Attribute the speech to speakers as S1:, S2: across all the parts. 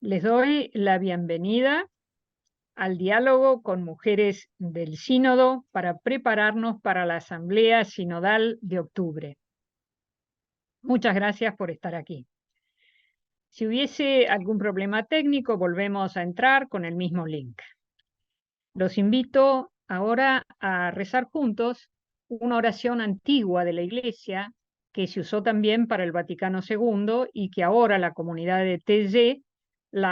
S1: Les doy la bienvenida al diálogo con mujeres del Sínodo para prepararnos para la Asamblea Sinodal de octubre. Muchas gracias por estar aquí. Si hubiese algún problema técnico, volvemos a entrar con el mismo link. Los invito ahora a rezar juntos una oración antigua de la Iglesia que se usó también para el Vaticano II y que ahora la comunidad de TG le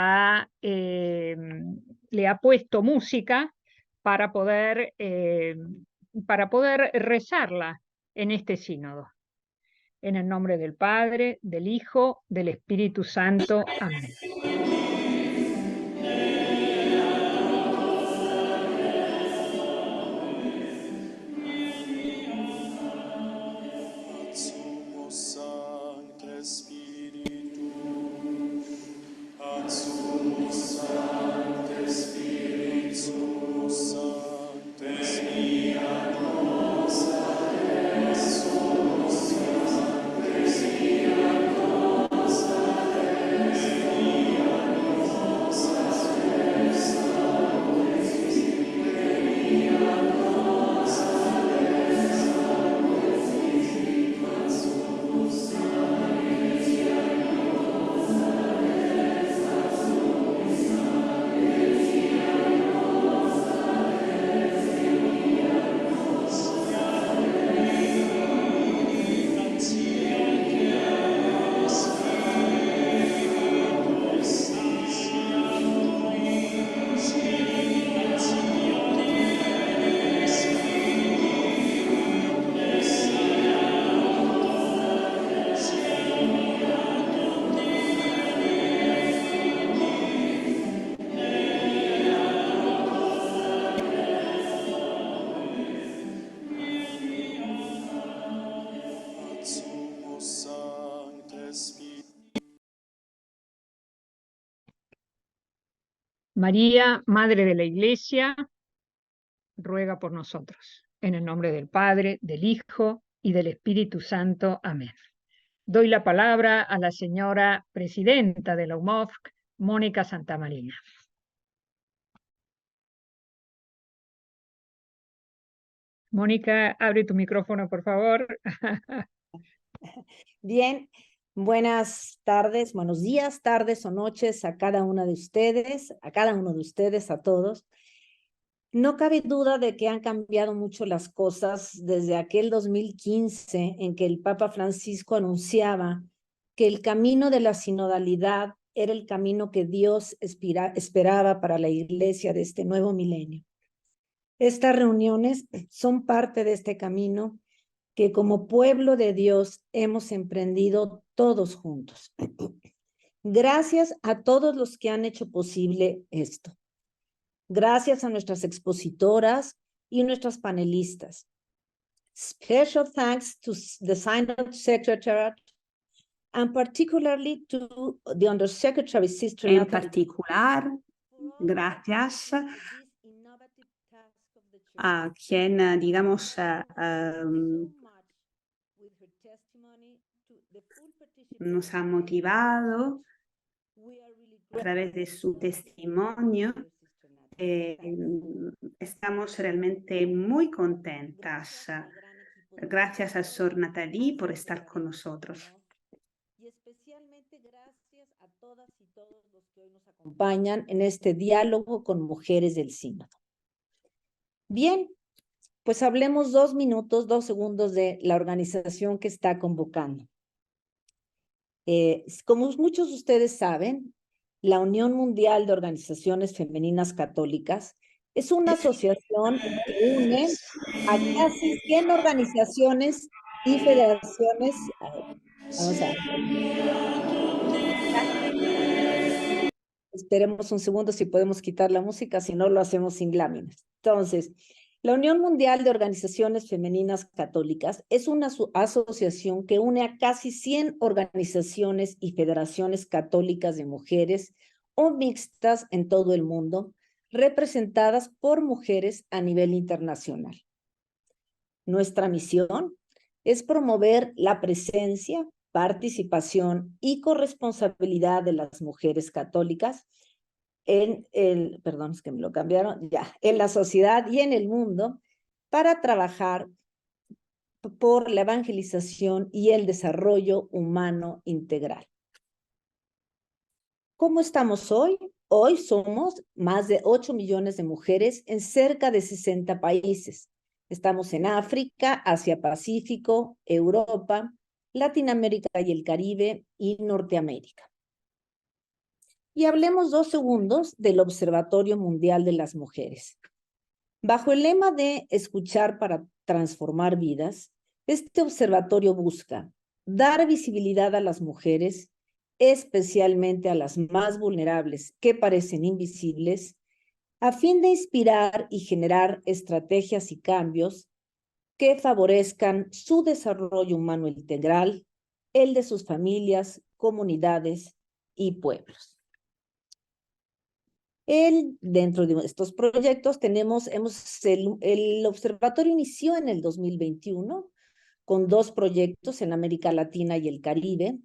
S1: ha puesto música para poder rezarla en este sínodo. En el nombre del Padre, del Hijo, del Espíritu Santo. Amén. María, Madre de la Iglesia, ruega por nosotros. En el nombre del Padre, del Hijo y del Espíritu Santo. Amén. Doy la palabra a la señora presidenta de la UMOFC, Mónica Santamarina. Mónica, abre tu micrófono, por favor.
S2: Bien, buenas tardes, buenos días, tardes o noches a cada una de ustedes, a todos. No cabe duda de que han cambiado mucho las cosas desde aquel 2015 en que el Papa Francisco anunciaba que el camino de la sinodalidad era el camino que Dios esperaba para la Iglesia de este nuevo milenio. Estas reuniones son parte de este camino que como pueblo de Dios hemos emprendido todos juntos. Gracias a todos los que han hecho posible esto. Gracias a nuestras expositoras y nuestras panelistas. Special thanks to the Synod Secretariat and particularly to the Undersecretary Sister
S3: En particular, gracias a quien, digamos, nos ha motivado a través de su testimonio. Estamos realmente muy contentas. Gracias a Sor Nathalie por estar con nosotros.
S2: Y especialmente gracias a todas y todos los que hoy nos acompañan en este diálogo con mujeres del Sínodo. Bien, pues hablemos 2 minutos, 2 segundos de la organización que está convocando. Como muchos de ustedes saben, la Unión Mundial de Organizaciones Femeninas Católicas es una asociación que une a casi 100 organizaciones y federaciones. Vamos a ver. Esperemos un segundo si podemos quitar la música, si no lo hacemos sin láminas. Entonces, la Unión Mundial de Organizaciones Femeninas Católicas es una asociación que une a casi 100 organizaciones y federaciones católicas de mujeres o mixtas en todo el mundo, representadas por mujeres a nivel internacional. Nuestra misión es promover la presencia, participación y corresponsabilidad de las mujeres católicas en perdón, es que me lo cambiaron, ya, en la sociedad y en el mundo para trabajar por la evangelización y el desarrollo humano integral. ¿Cómo estamos hoy? Hoy somos más de 8 millones de mujeres en cerca de 60 países. Estamos en África, Asia-Pacífico, Europa, Latinoamérica y el Caribe y Norteamérica. Y hablemos 2 segundos del Observatorio Mundial de las Mujeres. Bajo el lema de escuchar para transformar vidas, este observatorio busca dar visibilidad a las mujeres, especialmente a las más vulnerables que parecen invisibles, a fin de inspirar y generar estrategias y cambios que favorezcan su desarrollo humano integral, el de sus familias, comunidades y pueblos. Dentro de estos proyectos el observatorio inició en el 2021 con 2 proyectos en América Latina y el Caribe,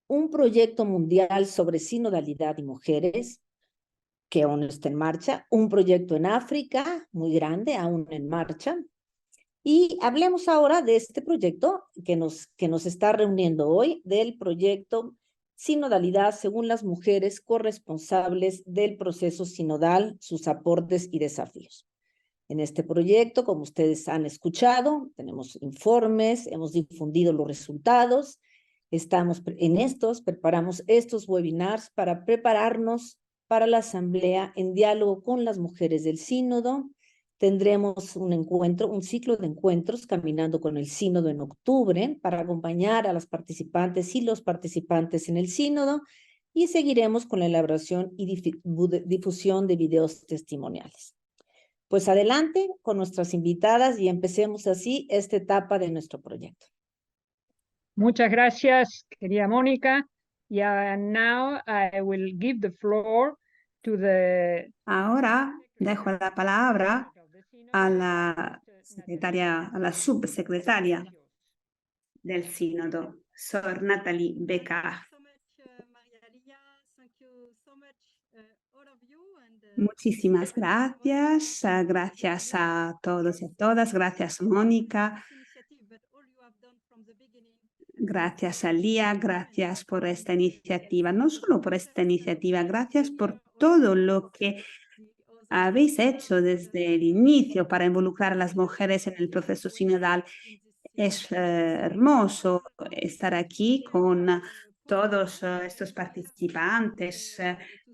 S2: un proyecto mundial sobre sinodalidad y mujeres, que aún está en marcha, un proyecto en África, muy grande, aún en marcha, y hablemos ahora de este proyecto que nos está reuniendo hoy, del proyecto Sinodalidad según las mujeres corresponsables del proceso sinodal, sus aportes y desafíos. En este proyecto, como ustedes han escuchado, tenemos informes, hemos difundido los resultados, preparamos estos webinars para prepararnos para la asamblea en diálogo con las mujeres del sínodo. Tendremos un ciclo de encuentros caminando con el sínodo en octubre para acompañar a las participantes y los participantes en el sínodo y seguiremos con la elaboración y difusión de videos testimoniales. Pues adelante con nuestras invitadas y empecemos así esta etapa de nuestro proyecto.
S1: Muchas gracias, querida Mónica. Now I will give the floor to the...
S3: Ahora dejo la palabra a la subsecretaria del Sínodo, Sor Nathalie Beccard. Muchísimas gracias, gracias a todos y a todas, gracias Mónica, gracias a Lía, gracias por esta iniciativa, no solo por esta iniciativa, gracias por todo lo que habéis hecho desde el inicio para involucrar a las mujeres en el proceso sinodal. Es hermoso estar aquí con todos estos participantes,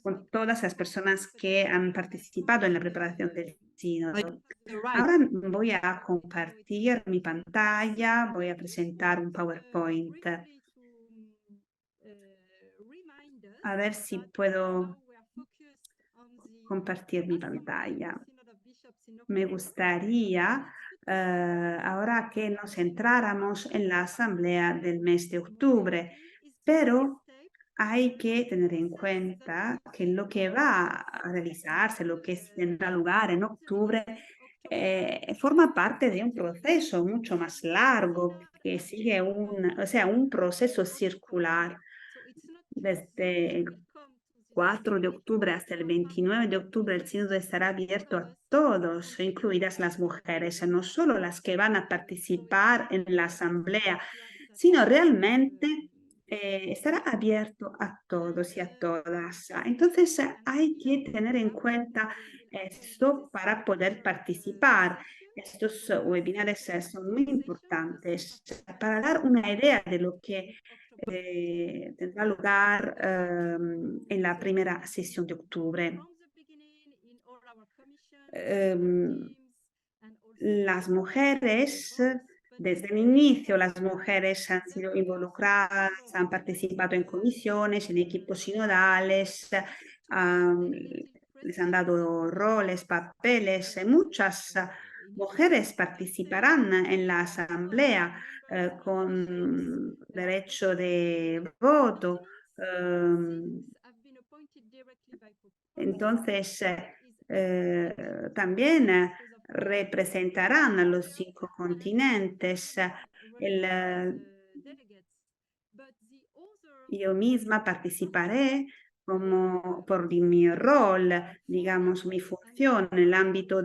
S3: con todas las personas que han participado en la preparación del sínodo. Ahora voy a compartir mi pantalla, voy a presentar un PowerPoint. A ver si puedo compartir mi pantalla. Me gustaría ahora que nos centráramos en la asamblea del mes de octubre, pero hay que tener en cuenta que lo que va a realizarse, lo que tendrá lugar en octubre, forma parte de un proceso mucho más largo que sigue un proceso circular desde el 4 de octubre hasta el 29 de octubre. El sínodo estará abierto a todos, incluidas las mujeres, no solo las que van a participar en la asamblea, sino realmente estará abierto a todos y a todas. Entonces hay que tener en cuenta esto para poder participar. Estos webinars son muy importantes para dar una idea de lo que tendrá lugar en la primera sesión de octubre. Las mujeres, desde el inicio, las mujeres han sido involucradas, han participado en comisiones, en equipos sinodales, les han dado roles, papeles. Muchas mujeres participarán en la asamblea con derecho de voto. Entonces, también representarán a los 5 continentes. yo misma participaré como por mi rol, digamos, mi función en el ámbito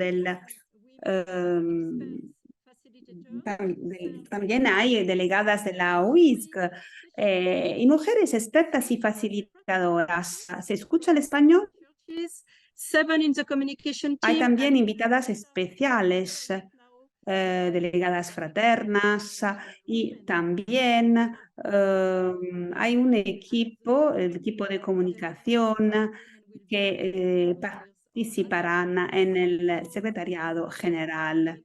S3: también hay delegadas de la UISC y mujeres expertas y facilitadoras. ¿Se escucha el español? Hay también invitadas especiales, delegadas fraternas y también hay un equipo, el equipo de comunicación que participarán en el secretariado general.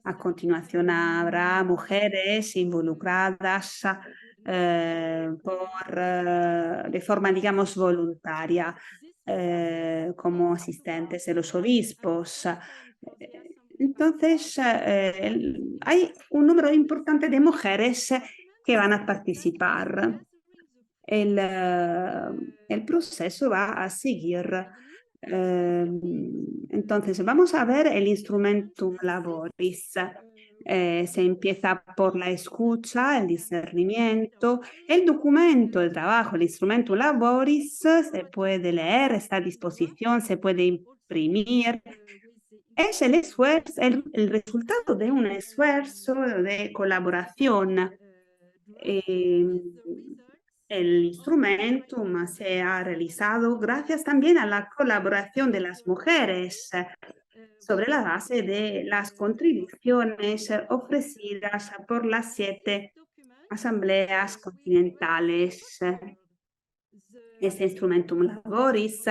S3: A continuación habrá mujeres involucradas de forma, digamos, voluntaria, como asistentes de los obispos. Entonces, hay un número importante de mujeres que van a participar. El proceso va a seguir. Entonces, vamos a ver el instrumentum laboris. Se empieza por la escucha, el discernimiento, el documento de trabajo, el instrumentum laboris, se puede leer, está a disposición, se puede imprimir. Es el esfuerzo, el resultado de un esfuerzo de colaboración. El instrumentum se ha realizado gracias también a la colaboración de las mujeres sobre la base de las contribuciones ofrecidas por las 7 asambleas continentales. Este instrumentum laboris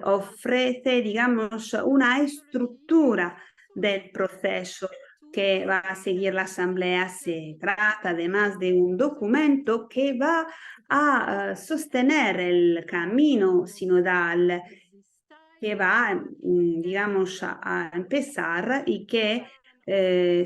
S3: ofrece, digamos, una estructura del proceso que va a seguir la asamblea. Se trata además de un documento que va a sostener el camino sinodal que va, digamos, a empezar y que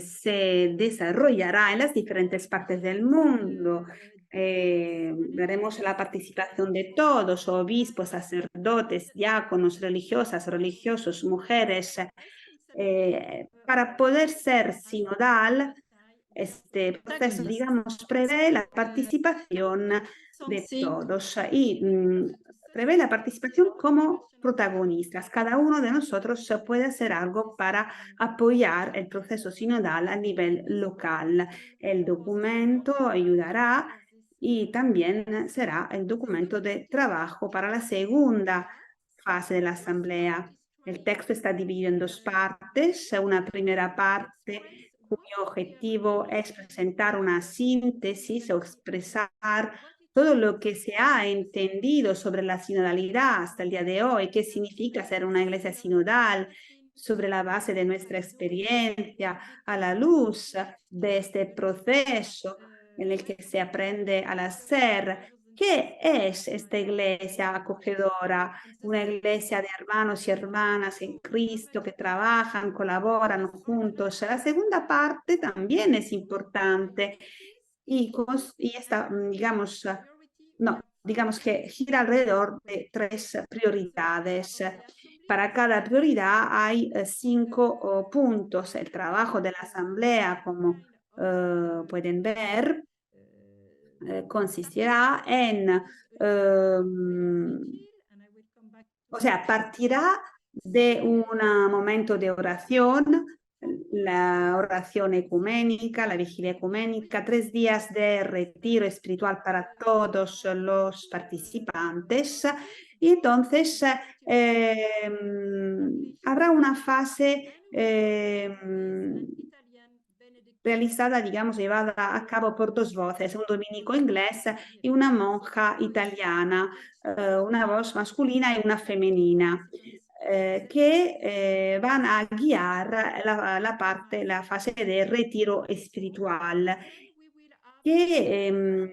S3: se desarrollará en las diferentes partes del mundo. Veremos la participación de todos, obispos, sacerdotes, diáconos, religiosas, religiosos, mujeres. Para poder ser sinodal, este proceso, digamos, prevé la participación de todos y prevé la participación como protagonistas. Cada uno de nosotros puede hacer algo para apoyar el proceso sinodal a nivel local. El documento ayudará y también será el documento de trabajo para la segunda fase de la asamblea. El texto está dividido en 2 partes. Una primera parte cuyo objetivo es presentar una síntesis o expresar todo lo que se ha entendido sobre la sinodalidad hasta el día de hoy, qué significa ser una iglesia sinodal, sobre la base de nuestra experiencia, a la luz de este proceso en el que se aprende al hacer. ¿Qué es esta iglesia acogedora? Una iglesia de hermanos y hermanas en Cristo que trabajan, colaboran juntos. La segunda parte también es importante y esta, digamos que gira alrededor de 3 prioridades. Para cada prioridad hay 5 puntos. El trabajo de la asamblea, como pueden ver, consistirá en, o sea, partirá de un momento de oración, la oración ecuménica, la vigilia ecuménica, 3 días de retiro espiritual para todos los participantes. Y entonces habrá una fase realizada, digamos, llevada a cabo por 2 voces, un dominico inglés y una monja italiana, una voz masculina y una femenina, que van a guiar la fase de retiro espiritual, que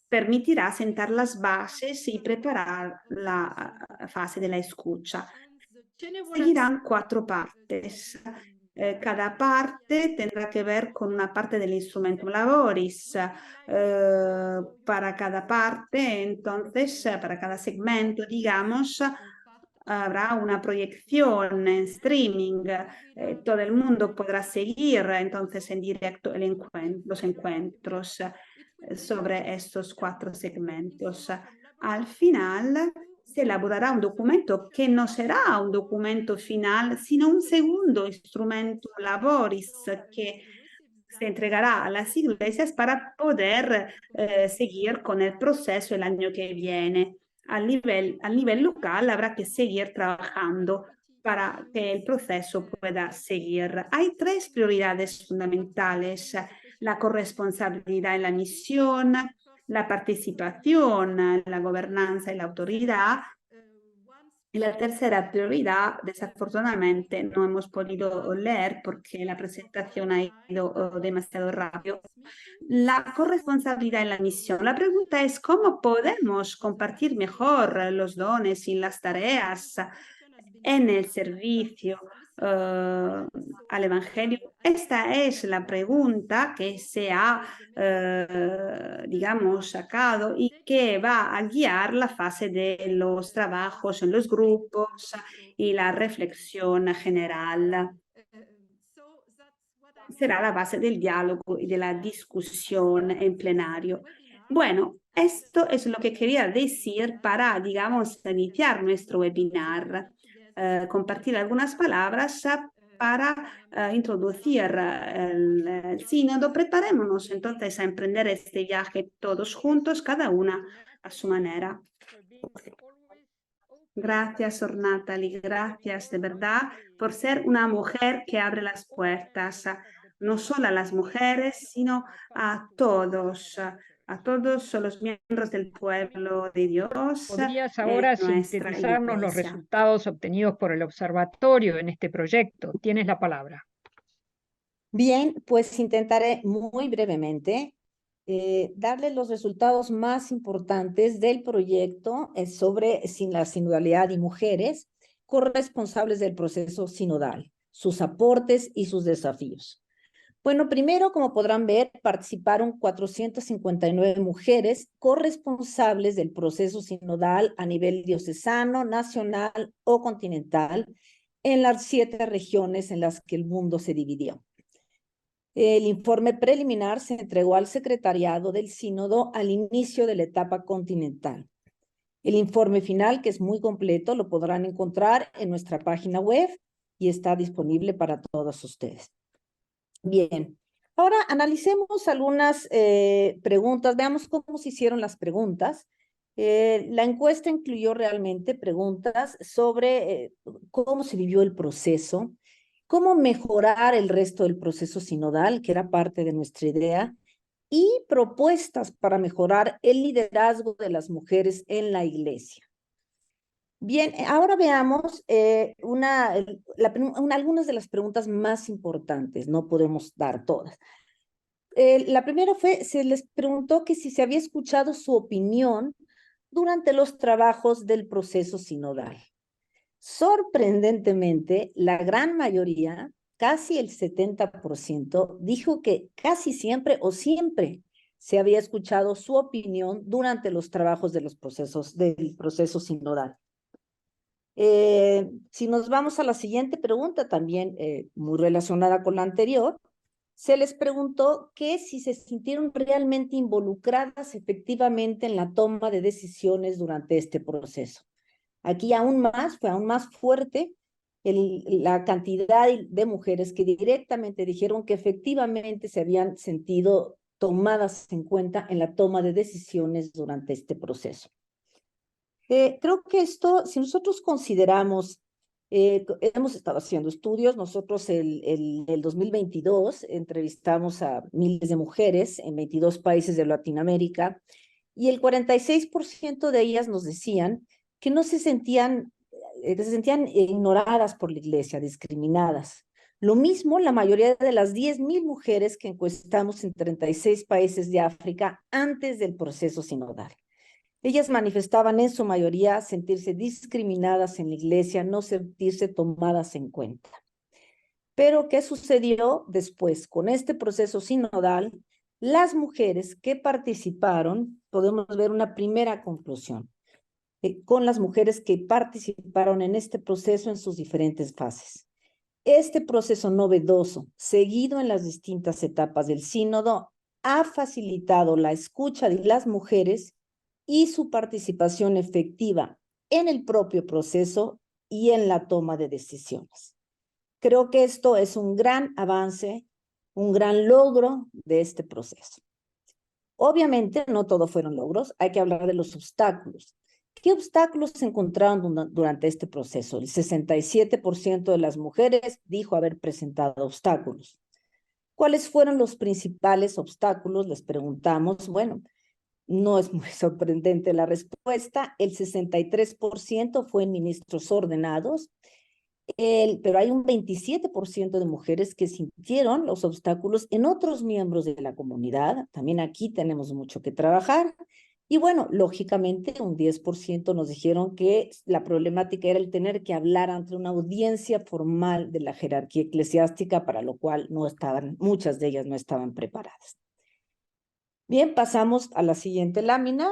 S3: permitirá sentar las bases y preparar la fase de la escucha. Seguirán 4 partes. Cada parte tendrá que ver con una parte del instrumentum laboris. Para cada parte, entonces, para cada segmento, digamos, habrá una proyección en streaming. Todo el mundo podrá seguir entonces en directo los encuentros. sobre estos 4 segmentos. Al final se elaborará un documento que no será un documento final, sino un segundo instrumento laboris que se entregará a las iglesias para poder seguir con el proceso el año que viene. A nivel local habrá que seguir trabajando para que el proceso pueda seguir. Hay 3 prioridades fundamentales: la corresponsabilidad en la misión, la participación, la gobernanza y la autoridad. Y la tercera prioridad, desafortunadamente, no hemos podido leer porque la presentación ha ido demasiado rápido. La corresponsabilidad en la misión. La pregunta es cómo podemos compartir mejor los dones y las tareas en el servicio al Evangelio. Esta es la pregunta que se ha, digamos, sacado y que va a guiar la fase de los trabajos en los grupos y la reflexión general. Será la base del diálogo y de la discusión en plenario. Bueno, esto es lo que quería decir para, digamos, iniciar nuestro webinar. Compartir algunas palabras para introducir el sínodo. Preparémonos entonces a emprender este viaje todos juntos, cada una a su manera. Gracias, Natalie, gracias de verdad por ser una mujer que abre las puertas, no solo a las mujeres, sino a todos los miembros del pueblo de Dios.
S1: ¿Podrías ahora sintetizarnos los resultados obtenidos por el observatorio en este proyecto? Tienes la palabra.
S2: Bien, pues intentaré muy brevemente darles los resultados más importantes del proyecto sobre la sinodalidad y mujeres corresponsables del proceso sinodal, sus aportes y sus desafíos. Bueno, primero, como podrán ver, participaron 459 mujeres corresponsables del proceso sinodal a nivel diocesano, nacional o continental en las 7 regiones en las que el mundo se dividió. El informe preliminar se entregó al secretariado del sínodo al inicio de la etapa continental. El informe final, que es muy completo, lo podrán encontrar en nuestra página web y está disponible para todos ustedes. Bien, ahora analicemos algunas preguntas, veamos cómo se hicieron las preguntas. La encuesta incluyó realmente preguntas sobre cómo se vivió el proceso, cómo mejorar el resto del proceso sinodal, que era parte de nuestra idea, y propuestas para mejorar el liderazgo de las mujeres en la iglesia. Bien, ahora veamos algunas de las preguntas más importantes, no podemos dar todas. La primera se les preguntó que si se había escuchado su opinión durante los trabajos del proceso sinodal. Sorprendentemente, la gran mayoría, casi el 70%, dijo que casi siempre o siempre se había escuchado su opinión durante los trabajos del proceso sinodal. Si nos vamos a la siguiente pregunta, también muy relacionada con la anterior, se les preguntó que si se sintieron realmente involucradas efectivamente en la toma de decisiones durante este proceso. Aquí fue aún más fuerte la cantidad de mujeres que directamente dijeron que efectivamente se habían sentido tomadas en cuenta en la toma de decisiones durante este proceso. Creo que esto, si nosotros consideramos, hemos estado haciendo estudios, nosotros el 2022 entrevistamos a miles de mujeres en 22 países de Latinoamérica y el 46% de ellas nos decían que no se sentían ignoradas por la iglesia, discriminadas. Lo mismo la mayoría de las 10,000 mujeres que encuestamos en 36 países de África antes del proceso sinodal. Ellas manifestaban en su mayoría sentirse discriminadas en la iglesia, no sentirse tomadas en cuenta. Pero, ¿qué sucedió después? Con este proceso sinodal, las mujeres que participaron, podemos ver una primera conclusión, con las mujeres que participaron en este proceso en sus diferentes fases. Este proceso novedoso, seguido en las distintas etapas del sínodo, ha facilitado la escucha de las mujeres y su participación efectiva en el propio proceso y en la toma de decisiones. Creo que esto es un gran avance, un gran logro de este proceso. Obviamente, no todo fueron logros, hay que hablar de los obstáculos. ¿Qué obstáculos se encontraron durante este proceso? El 67% de las mujeres dijo haber presentado obstáculos. ¿Cuáles fueron los principales obstáculos? Les preguntamos. Bueno, no es muy sorprendente la respuesta. El 63% fue en ministros ordenados, pero hay un 27% de mujeres que sintieron los obstáculos en otros miembros de la comunidad. También aquí tenemos mucho que trabajar. Y bueno, lógicamente un 10% nos dijeron que la problemática era el tener que hablar ante una audiencia formal de la jerarquía eclesiástica, para lo cual muchas de ellas no estaban preparadas. Bien, pasamos a la siguiente lámina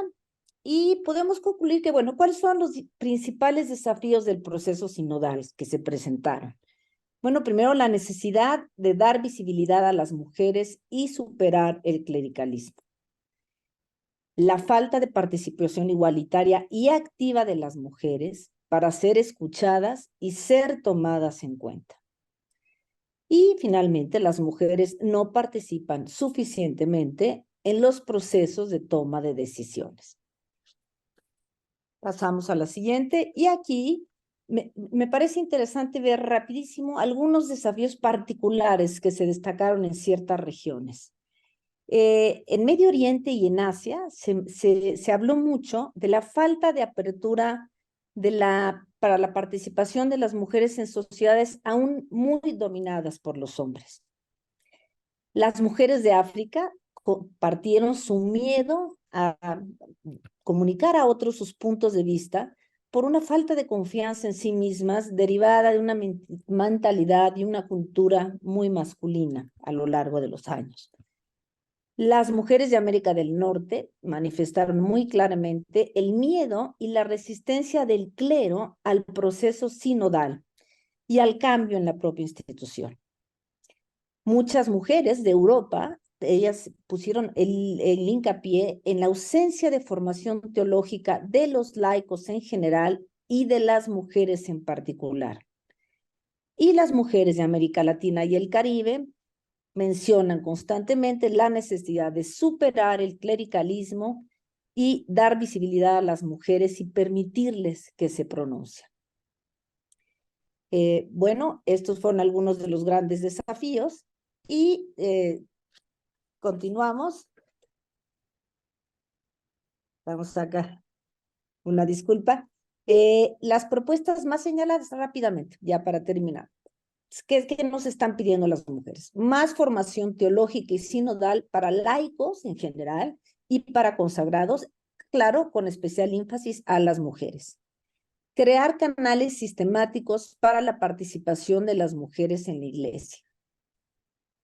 S2: y podemos concluir que, bueno, ¿cuáles son los principales desafíos del proceso sinodal que se presentaron? Bueno, primero, la necesidad de dar visibilidad a las mujeres y superar el clericalismo. La falta de participación igualitaria y activa de las mujeres para ser escuchadas y ser tomadas en cuenta. Y finalmente, las mujeres no participan suficientemente en los procesos de toma de decisiones. Pasamos a la siguiente, y aquí me parece interesante ver rapidísimo algunos desafíos particulares que se destacaron en ciertas regiones. En Medio Oriente y en Asia se habló mucho de la falta de apertura para la participación de las mujeres en sociedades aún muy dominadas por los hombres. Las mujeres de África compartieron su miedo a comunicar a otros sus puntos de vista por una falta de confianza en sí mismas derivada de una mentalidad y una cultura muy masculina a lo largo de los años. Las mujeres de América del Norte manifestaron muy claramente el miedo y la resistencia del clero al proceso sinodal y al cambio en la propia institución. Muchas mujeres de Europa, ellas pusieron el hincapié en la ausencia de formación teológica de los laicos en general y de las mujeres en particular. Y las mujeres de América Latina y el Caribe mencionan constantemente la necesidad de superar el clericalismo y dar visibilidad a las mujeres y permitirles que se pronuncien. Bueno, estos fueron algunos de los grandes desafíos y continuamos. Vamos acá, una disculpa. Las propuestas más señaladas rápidamente, ya para terminar. ¿Qué nos están pidiendo las mujeres? Más formación teológica y sinodal para laicos en general y para consagrados, claro, con especial énfasis a las mujeres. Crear canales sistemáticos para la participación de las mujeres en la iglesia.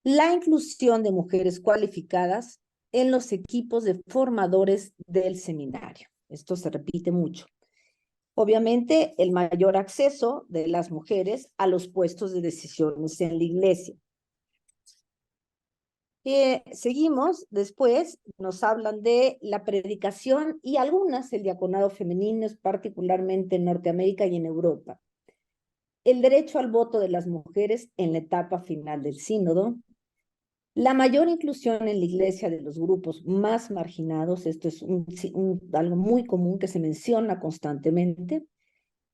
S2: La inclusión de mujeres cualificadas en los equipos de formadores del seminario. Esto se repite mucho. Obviamente, el mayor acceso de las mujeres a los puestos de decisiones en la iglesia. Seguimos, después nos hablan de la predicación y algunas, el diaconado femenino, particularmente en Norteamérica y en Europa. El derecho al voto de las mujeres en la etapa final del sínodo. La mayor inclusión en la iglesia de los grupos más marginados, esto es algo muy común que se menciona constantemente.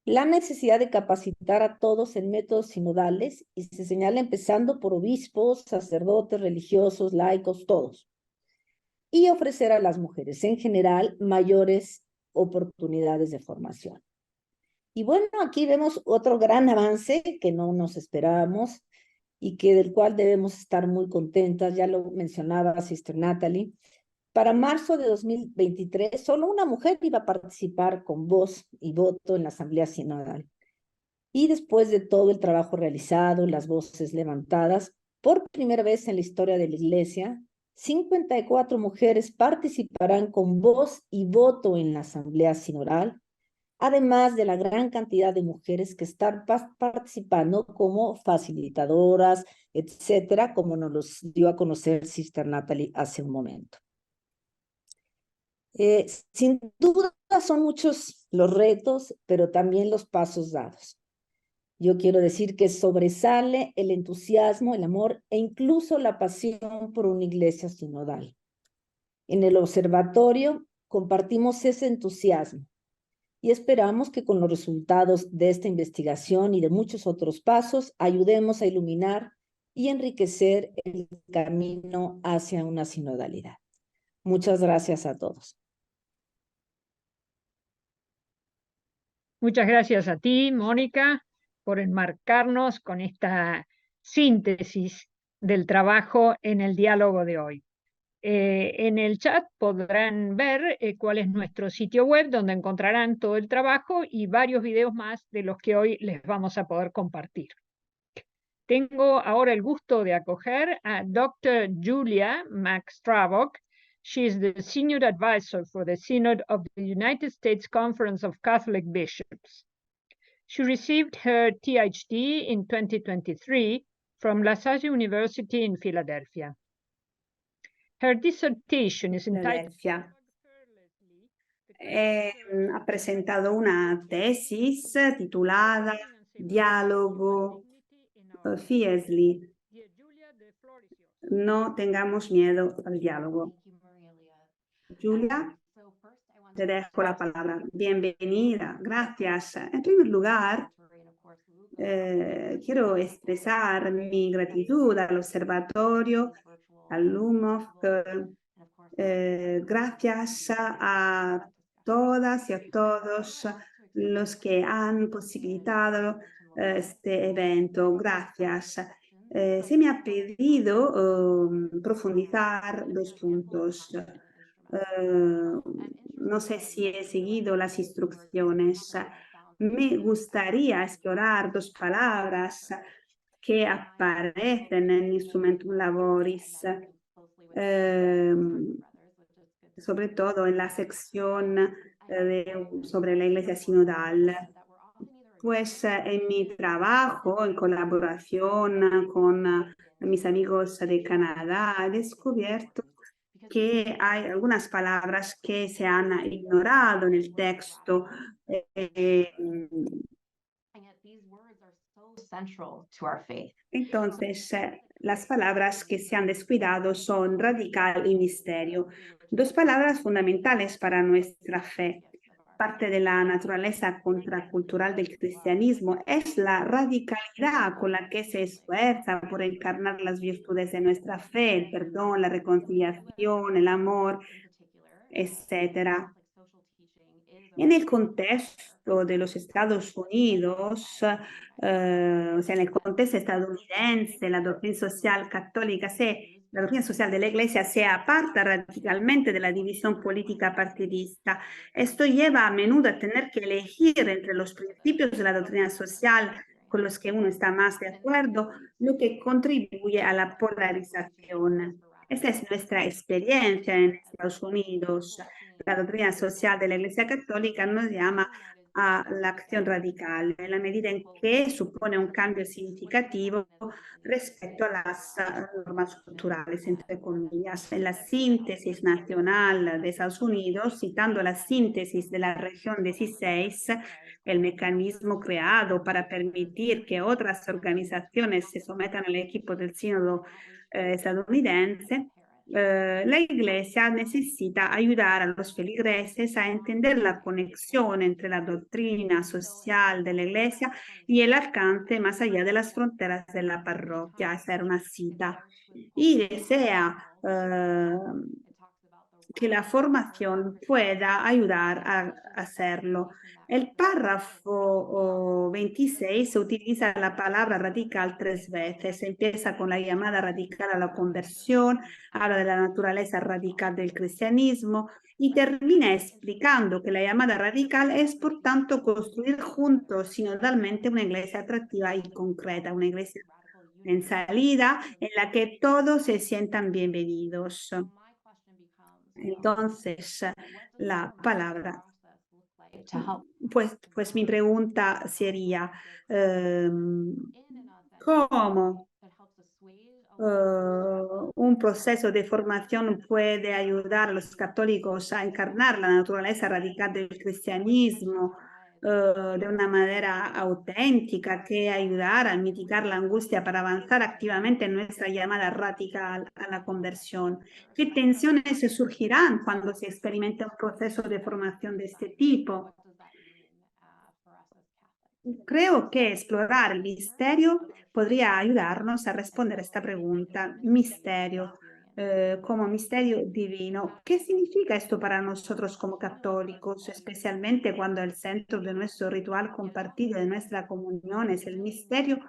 S2: La necesidad de capacitar a todos en métodos sinodales, y se señala empezando por obispos, sacerdotes, religiosos, laicos, todos. Y ofrecer a las mujeres en general mayores oportunidades de formación. Y bueno, aquí vemos otro gran avance que no nos esperábamos y del cual debemos estar muy contentas. Ya lo mencionaba Sister Natalie. Para marzo de 2023, solo una mujer iba a participar con voz y voto en la Asamblea Sinodal. Y después de todo el trabajo realizado, las voces levantadas, por primera vez en la historia de la Iglesia, 54 mujeres participarán con voz y voto en la Asamblea Sinodal, además de la gran cantidad de mujeres que están participando como facilitadoras, etcétera, como nos los dio a conocer Sister Natalie hace un momento. Sin duda son muchos los retos, pero también los pasos dados. Yo quiero decir que sobresale el entusiasmo, el amor e incluso la pasión por una iglesia sinodal. En el observatorio compartimos ese entusiasmo y esperamos que con los resultados de esta investigación y de muchos otros pasos ayudemos a iluminar y enriquecer el camino hacia una sinodalidad. Muchas gracias a todos.
S1: Muchas gracias a ti, Mónica, por enmarcarnos con esta síntesis del trabajo en el diálogo de hoy. En el chat podrán ver cuál es nuestro sitio web, donde encontrarán todo el trabajo y varios videos más de los que hoy les vamos a poder compartir. Tengo ahora el gusto de acoger a Dr. Julia McStravok. She is the Senior Advisor for the Synod of the United States Conference of Catholic Bishops. She received her ThD in 2023 from La Salle University in Philadelphia. Her dissertation is entitled...
S3: Ha presentato una tesis titolata Diálogo Fiesli. No tengamos miedo al diálogo. Julia, te dejo la palabra. Bienvenida, gracias. En primer lugar, quiero expresar mi gratitud al observatorio, al LUMOF, gracias a todas y a todos los que han posibilitado este evento. Gracias. Se me ha pedido profundizar dos puntos. No sé si he seguido las instrucciones. Me gustaría explorar dos palabras que aparecen en Instrumentum Laboris, sobre todo en la sección sobre la Iglesia Sinodal. Pues en mi trabajo, en colaboración con mis amigos de Canadá, he descubierto que hay algunas palabras que se han ignorado en el texto. Entonces, las palabras que se han descuidado son radical y misterio, dos palabras fundamentales para nuestra fe. Parte de la naturaleza contracultural del cristianismo es la radicalidad con la que se esfuerza por encarnar las virtudes de nuestra fe, el perdón, la reconciliación, el amor, etc. En el contexto de los Estados Unidos, o sea, en el contexto estadounidense, la doctrina social católica la doctrina social de la Iglesia se aparta radicalmente de la división política partidista. Esto lleva a menudo a tener que elegir entre los principios de la doctrina social con los que uno está más de acuerdo, lo que contribuye a la polarización. Esta es nuestra experiencia en Estados Unidos. La doctrina social de la Iglesia Católica nos llama a la acción radical, en la medida en que supone un cambio significativo respecto a las normas culturales, entre comillas. En la síntesis nacional de Estados Unidos, citando la síntesis de la región 16, el mecanismo creado para permitir que otras organizaciones se sometan al equipo del sínodo estadounidense, la Iglesia necesita ayudar a los feligreses a entender la conexión entre la doctrina social de la Iglesia y el alcance más allá de las fronteras de la parroquia. Esa era una cita. Y desea que la formación pueda ayudar a hacerlo. El párrafo 26 utiliza la palabra radical 3 veces. Empieza con la llamada radical a la conversión, habla de la naturaleza radical del cristianismo y termina explicando que la llamada radical es, por tanto, construir juntos sinodalmente una iglesia atractiva y concreta, una iglesia en salida en la que todos se sientan bienvenidos. Entonces, la palabra Pues mi pregunta sería, ¿cómo un proceso de formación puede ayudar a los católicos a encarnar la naturaleza radical del cristianismo de una manera auténtica, que ayudar a mitigar la angustia para avanzar activamente en nuestra llamada radical a la conversión? ¿Qué tensiones se surgirán cuando se experimenta un proceso de formación de este tipo? Creo que explorar el misterio podría ayudarnos a responder a esta pregunta. Misterio, como misterio divino. ¿Qué significa esto para nosotros como católicos, especialmente cuando el centro de nuestro ritual compartido, de nuestra comunión, es el misterio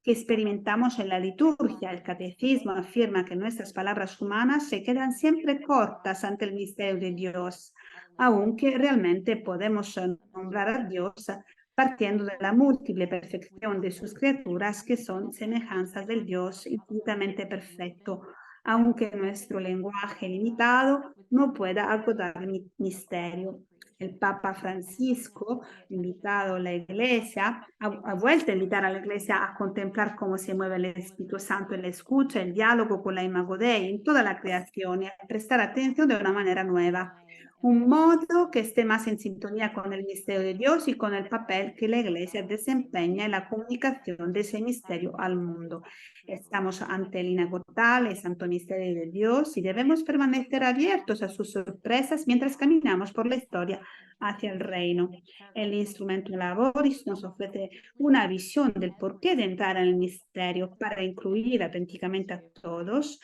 S3: que experimentamos en la liturgia? El catecismo afirma que nuestras palabras humanas se quedan siempre cortas ante el misterio de Dios, aunque realmente podemos nombrar a Dios partiendo de la múltiple perfección de sus criaturas, que son semejanzas del Dios infinitamente perfecto, aunque nuestro lenguaje limitado no pueda agotar el misterio. El Papa Francisco invitado a la Iglesia, ha vuelto a invitar a la Iglesia a contemplar cómo se mueve el Espíritu Santo en la escucha, el diálogo con la Imago Dei, en toda la creación, y a prestar atención de una manera nueva. Un modo que esté más en sintonía con el misterio de Dios y con el papel que la Iglesia desempeña en la comunicación de ese misterio al mundo. Estamos ante el inagotable y santo misterio de Dios y debemos permanecer abiertos a sus sorpresas mientras caminamos por la historia hacia el reino. El instrumento Laboris nos ofrece una visión del porqué de entrar en el misterio para incluir auténticamente a todos.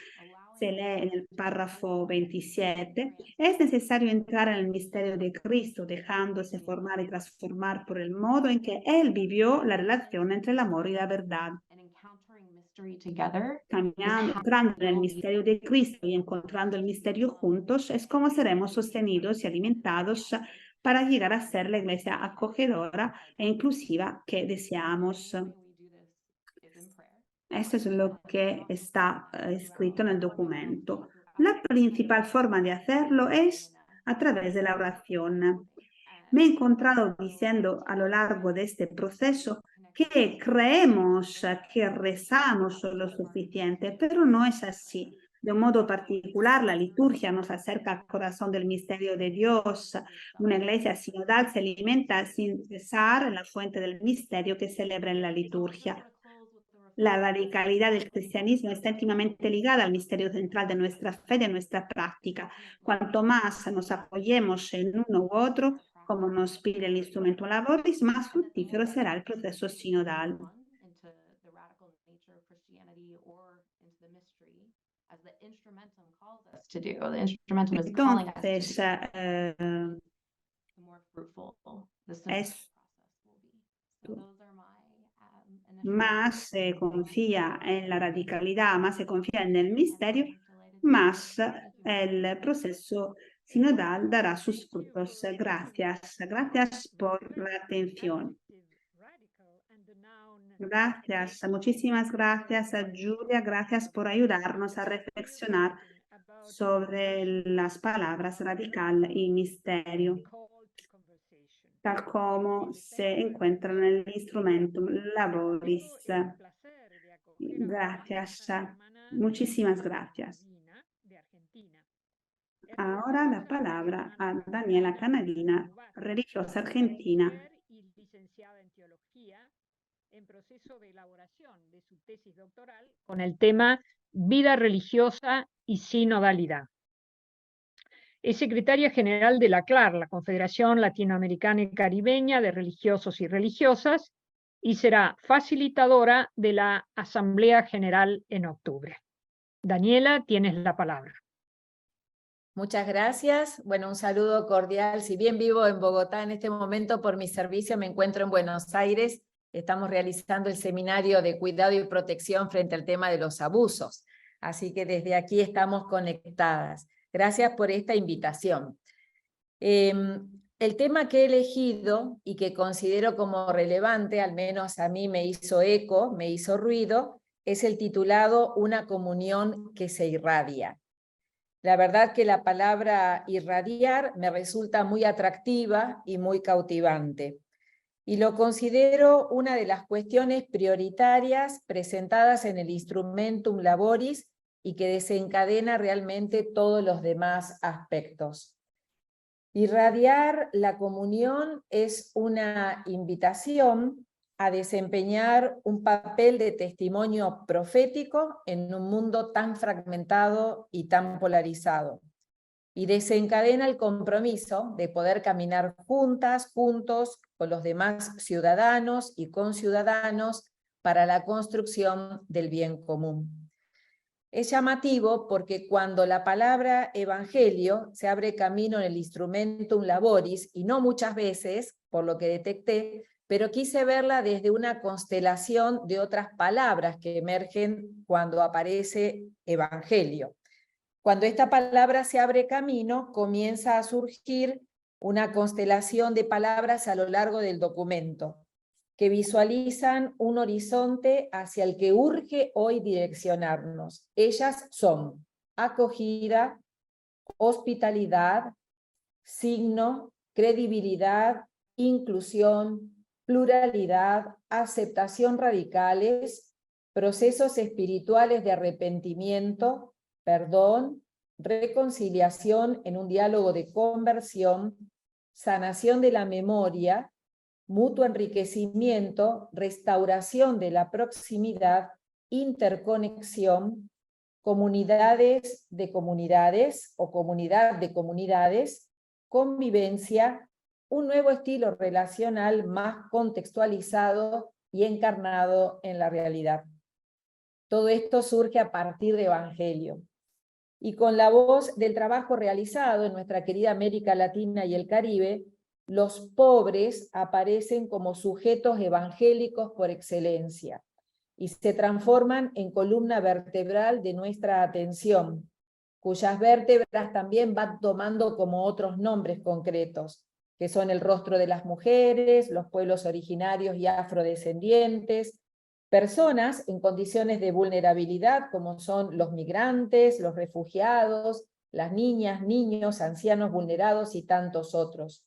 S3: Se lee en el párrafo 27, es necesario entrar en el misterio de Cristo, dejándose formar y transformar por el modo en que Él vivió la relación entre el amor y la verdad. Caminando, entrando en el misterio de Cristo y encontrando el misterio juntos, es como seremos sostenidos y alimentados para llegar a ser la iglesia acogedora e inclusiva que deseamos. Esto es lo que está escrito en el documento. La principal forma de hacerlo es a través de la oración. Me he encontrado diciendo a lo largo de este proceso que creemos que rezamos lo suficiente, pero no es así. De un modo particular, la liturgia nos acerca al corazón del misterio de Dios. Una iglesia sinodal se alimenta sin cesar en la fuente del misterio que celebra en la liturgia. La radicalidad del cristianismo está íntimamente ligada al misterio central de nuestra fe, de nuestra práctica. Cuanto más nos apoyemos en uno u otro, como nos pide el instrumento Laboris, más fructífero será el proceso sinodal. Entonces, más se confía en la radicalidad, más se confía en el misterio, más el proceso sinodal dará sus frutos. Gracias. Gracias por la atención. Gracias, muchísimas gracias a Julia, gracias por ayudarnos a reflexionar sobre las palabras radical y misterio, tal como se encuentra en el instrumento Laboris. Gracias, muchísimas gracias. Ahora la palabra a Daniela Canadina, religiosa argentina.
S1: Licenciada en teología, en proceso de elaboración de su tesis doctoral con el tema Vida religiosa y sinodalidad. Es secretaria general de la CLAR, la Confederación Latinoamericana y Caribeña de Religiosos y Religiosas, y será facilitadora de la Asamblea General en octubre. Daniela, tienes la palabra.
S4: Muchas gracias. Bueno, un saludo cordial. Si bien vivo en Bogotá en este momento por mi servicio, me encuentro en Buenos Aires. Estamos realizando el seminario de cuidado y protección frente al tema de los abusos. Así que desde aquí estamos conectadas. Gracias por esta invitación. El tema que he elegido y que considero como relevante, al menos a mí me hizo eco, me hizo ruido, es el titulado Una comunión que se irradia. La verdad que la palabra irradiar me resulta muy atractiva y muy cautivante. Y lo considero una de las cuestiones prioritarias presentadas en el Instrumentum Laboris y que desencadena realmente todos los demás aspectos. Irradiar la comunión es una invitación a desempeñar un papel de testimonio profético en un mundo tan fragmentado y tan polarizado. Y desencadena el compromiso de poder caminar juntas, juntos, con los demás ciudadanos y conciudadanos para la construcción del bien común. Es llamativo porque cuando la palabra evangelio se abre camino en el Instrumentum Laboris, y no muchas veces, por lo que detecté, pero quise verla desde una constelación de otras palabras que emergen cuando aparece evangelio. Cuando esta palabra se abre camino, comienza a surgir una constelación de palabras a lo largo del documento, que visualizan un horizonte hacia el que urge hoy direccionarnos. Ellas son acogida, hospitalidad, signo, credibilidad, inclusión, pluralidad, aceptación radicales, procesos espirituales de arrepentimiento, perdón, reconciliación en un diálogo de conversión, sanación de la memoria, mutuo enriquecimiento, restauración de la proximidad, interconexión, comunidades de comunidades o comunidad de comunidades, convivencia, un nuevo estilo relacional más contextualizado y encarnado en la realidad. Todo esto surge a partir de Evangelio. Y con la voz del trabajo realizado en nuestra querida América Latina y el Caribe, los pobres aparecen como sujetos evangélicos por excelencia y se transforman en columna vertebral de nuestra atención, cuyas vértebras también van tomando como otros nombres concretos, que son el rostro de las mujeres, los pueblos originarios y afrodescendientes, personas en condiciones de vulnerabilidad como son los migrantes, los refugiados, las niñas, niños, ancianos vulnerados y tantos otros.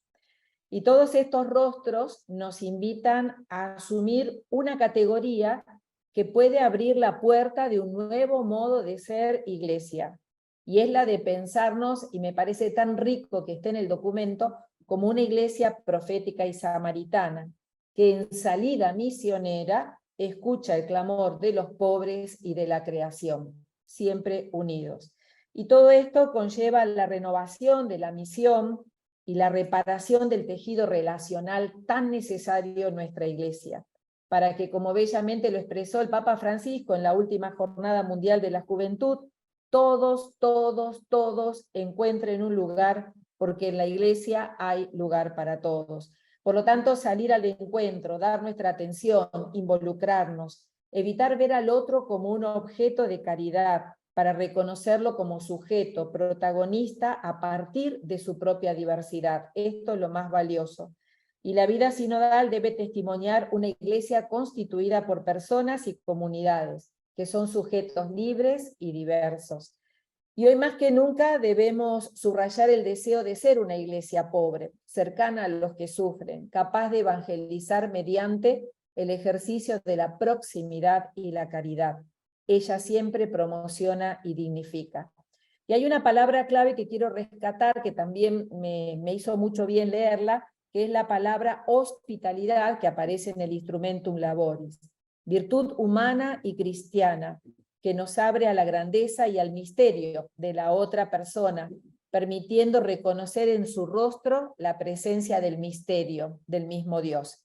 S4: Y todos estos rostros nos invitan a asumir una categoría que puede abrir la puerta de un nuevo modo de ser iglesia, y es la de pensarnos, y me parece tan rico que esté en el documento, como una iglesia profética y samaritana, que en salida misionera escucha el clamor de los pobres y de la creación, siempre unidos. Y todo esto conlleva la renovación de la misión y la reparación del tejido relacional tan necesario en nuestra iglesia, para que, como bellamente lo expresó el Papa Francisco en la última Jornada Mundial de la Juventud, todos encuentren un lugar, porque en la iglesia hay lugar para todos. Por lo tanto, salir al encuentro, dar nuestra atención, involucrarnos, evitar ver al otro como un objeto de caridad, para reconocerlo como sujeto, protagonista a partir de su propia diversidad. Esto es lo más valioso. Y la vida sinodal debe testimoniar una iglesia constituida por personas y comunidades, que son sujetos libres y diversos. Y hoy más que nunca debemos subrayar el deseo de ser una iglesia pobre, cercana a los que sufren, capaz de evangelizar mediante el ejercicio de la proximidad y la caridad. Ella siempre promociona y dignifica. Y hay una palabra clave que quiero rescatar, que también me hizo mucho bien leerla, que es la palabra hospitalidad, que aparece en el Instrumentum Laboris. Virtud humana y cristiana, que nos abre a la grandeza y al misterio de la otra persona, permitiendo reconocer en su rostro la presencia del misterio, del mismo Dios.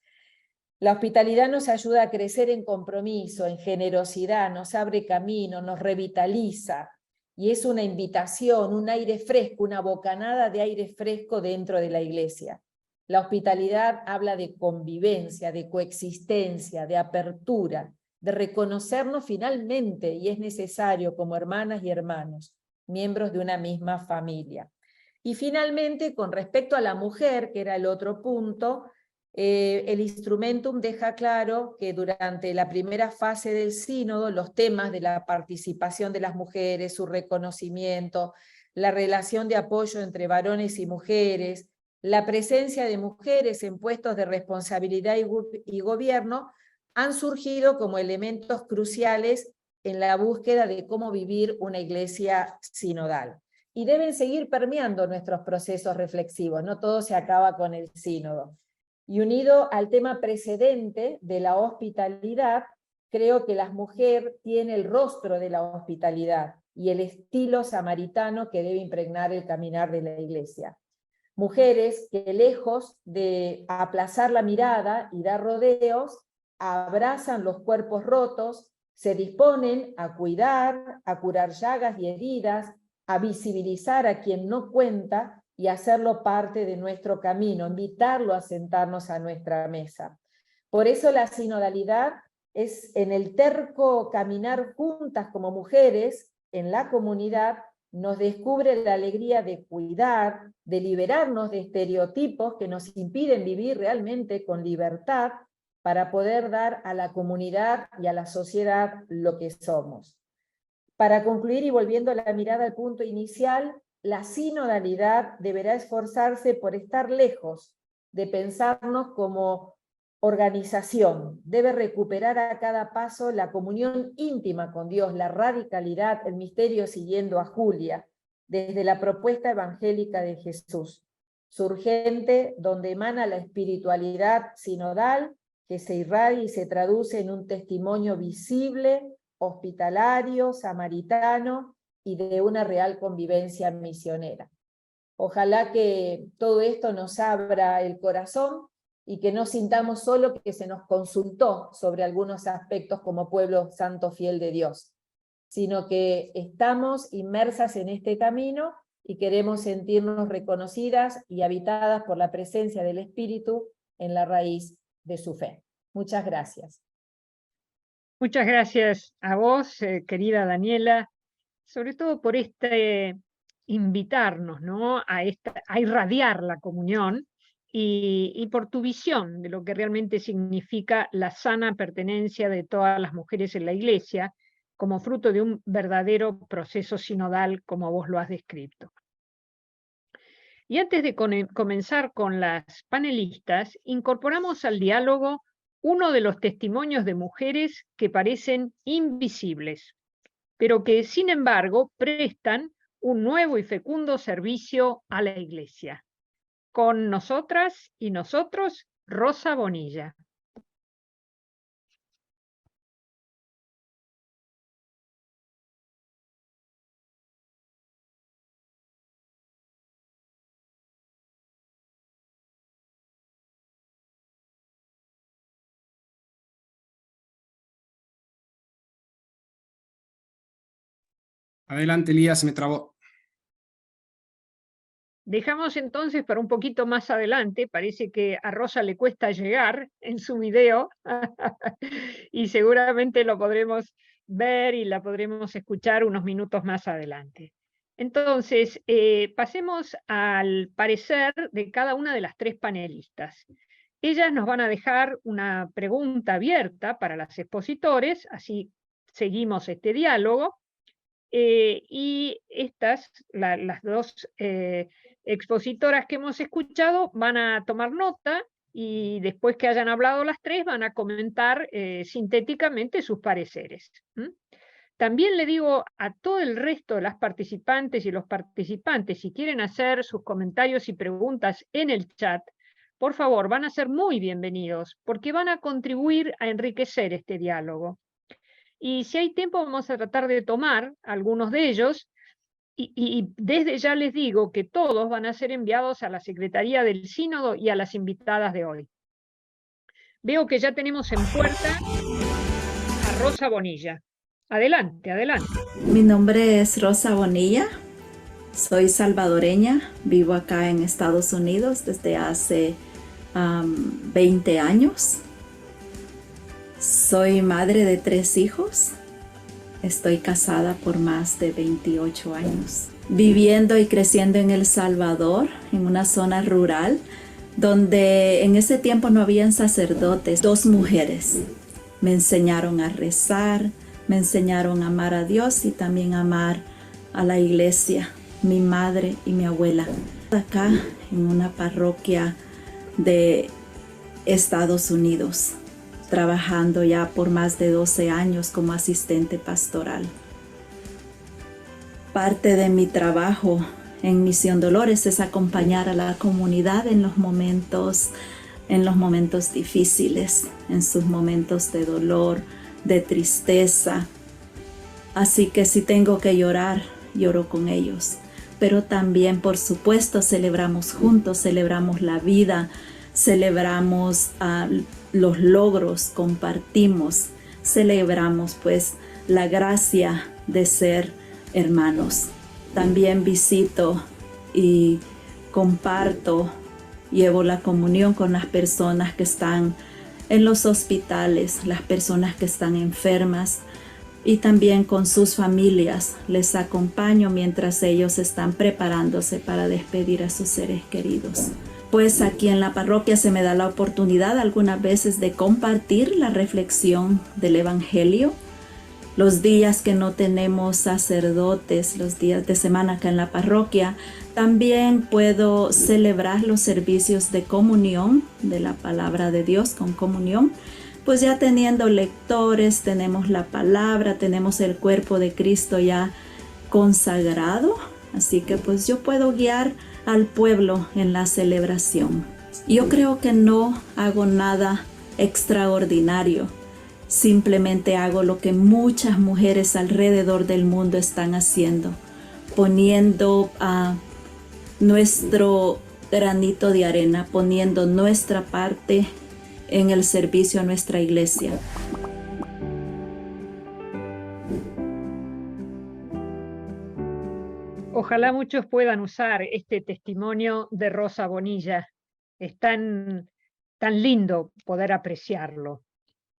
S4: La hospitalidad nos ayuda a crecer en compromiso, en generosidad, nos abre camino, nos revitaliza, y es una invitación, un aire fresco, una bocanada de aire fresco dentro de la iglesia. La hospitalidad habla de convivencia, de coexistencia, de apertura, de reconocernos finalmente, y es necesario, como hermanas y hermanos, miembros de una misma familia. Y finalmente, con respecto a la mujer, que era el otro punto, el Instrumentum deja claro que durante la primera fase del sínodo los temas de la participación de las mujeres, su reconocimiento, la relación de apoyo entre varones y mujeres, la presencia de mujeres en puestos de responsabilidad y gobierno, han surgido como elementos cruciales en la búsqueda de cómo vivir una iglesia sinodal. Y deben seguir permeando nuestros procesos reflexivos, no todo se acaba con el sínodo. Y unido al tema precedente de la hospitalidad, creo que la mujer tiene el rostro de la hospitalidad y el estilo samaritano que debe impregnar el caminar de la iglesia. Mujeres que, lejos de aplazar la mirada y dar rodeos, abrazan los cuerpos rotos, se disponen a cuidar, a curar llagas y heridas, a visibilizar a quien no cuenta y hacerlo parte de nuestro camino, invitarlo a sentarnos a nuestra mesa. Por eso la sinodalidad es en el terco caminar juntas como mujeres en la comunidad, nos descubre la alegría de cuidar, de liberarnos de estereotipos que nos impiden vivir realmente con libertad para poder dar a la comunidad y a la sociedad lo que somos. Para concluir y volviendo la mirada al punto inicial, la sinodalidad deberá esforzarse por estar lejos de pensarnos como organización. Debe recuperar a cada paso la comunión íntima con Dios, la radicalidad, el misterio siguiendo a Julia, desde la propuesta evangélica de Jesús. Surgente, donde emana la espiritualidad sinodal, que se irradia y se traduce en un testimonio visible, hospitalario, samaritano y de una real convivencia misionera. Ojalá que todo esto nos abra el corazón y que no sintamos solo que se nos consultó sobre algunos aspectos como pueblo santo fiel de Dios, sino que estamos inmersas en este camino y queremos sentirnos reconocidas y habitadas por la presencia del Espíritu en la raíz de su fe. Muchas gracias.
S1: Muchas gracias a vos, querida Daniela, sobre todo por invitarnos, ¿no?, a irradiar la comunión y por tu visión de lo que realmente significa la sana pertenencia de todas las mujeres en la Iglesia como fruto de un verdadero proceso sinodal, como vos lo has descrito. Y antes de comenzar con las panelistas, incorporamos al diálogo uno de los testimonios de mujeres que parecen invisibles, pero que sin embargo prestan un nuevo y fecundo servicio a la Iglesia. Con nosotras y nosotros, Rosa Bonilla.
S5: Adelante, Elías, se me trabó.
S1: Dejamos entonces para un poquito más adelante, parece que a Rosa le cuesta llegar en su video y seguramente lo podremos ver y la podremos escuchar unos minutos más adelante. Entonces, pasemos al parecer de cada una de las tres panelistas. Ellas nos van a dejar una pregunta abierta para los expositores, así seguimos este diálogo. Y estas, las dos expositoras que hemos escuchado, van a tomar nota y después que hayan hablado las tres van a comentar sintéticamente sus pareceres. También le digo a todo el resto de las participantes y los participantes, si quieren hacer sus comentarios y preguntas en el chat, por favor, van a ser muy bienvenidos, porque van a contribuir a enriquecer este diálogo. Y si hay tiempo vamos a tratar de tomar algunos de ellos y desde ya les digo que todos van a ser enviados a la Secretaría del Sínodo y a las invitadas de hoy. Veo que ya tenemos en puerta a Rosa Bonilla. Adelante, adelante.
S6: Mi nombre es Rosa Bonilla, soy salvadoreña, vivo acá en Estados Unidos desde hace 20 años. Soy madre de 3 hijos. Estoy casada por más de 28 años. Viviendo y creciendo en El Salvador, en una zona rural, donde en ese tiempo no habían sacerdotes. 2 mujeres me enseñaron a rezar, me enseñaron a amar a Dios y también a amar a la iglesia. mi madre y mi abuela. Acá en una parroquia de Estados Unidos, trabajando ya por más de 12 años como asistente pastoral. Parte de mi trabajo en Misión Dolores es acompañar a la comunidad en los momentos difíciles, en sus momentos de dolor, de tristeza. Así que si tengo que llorar, lloro con ellos. Pero también, por supuesto, celebramos juntos, celebramos la vida, celebramos los logros, compartimos, celebramos pues la gracia de ser hermanos. También visito y comparto, llevo la comunión con las personas que están en los hospitales, las personas que están enfermas, y también con sus familias. Les acompaño mientras ellos están preparándose para despedir a sus seres queridos. Pues aquí en la parroquia se me da la oportunidad algunas veces de compartir la reflexión del Evangelio. Los días que no tenemos sacerdotes, los días de semana acá en la parroquia, también puedo celebrar los servicios de comunión de la palabra de Dios con comunión. Pues ya teniendo lectores, tenemos la palabra, tenemos el cuerpo de Cristo ya consagrado. Así que pues yo puedo guiar al pueblo en la celebración. Yo creo que no hago nada extraordinario. Simplemente hago lo que muchas mujeres alrededor del mundo están haciendo, poniendo nuestro granito de arena, poniendo nuestra parte en el servicio a nuestra iglesia.
S1: Ojalá muchos puedan usar este testimonio de Rosa Bonilla. Es tan lindo poder apreciarlo.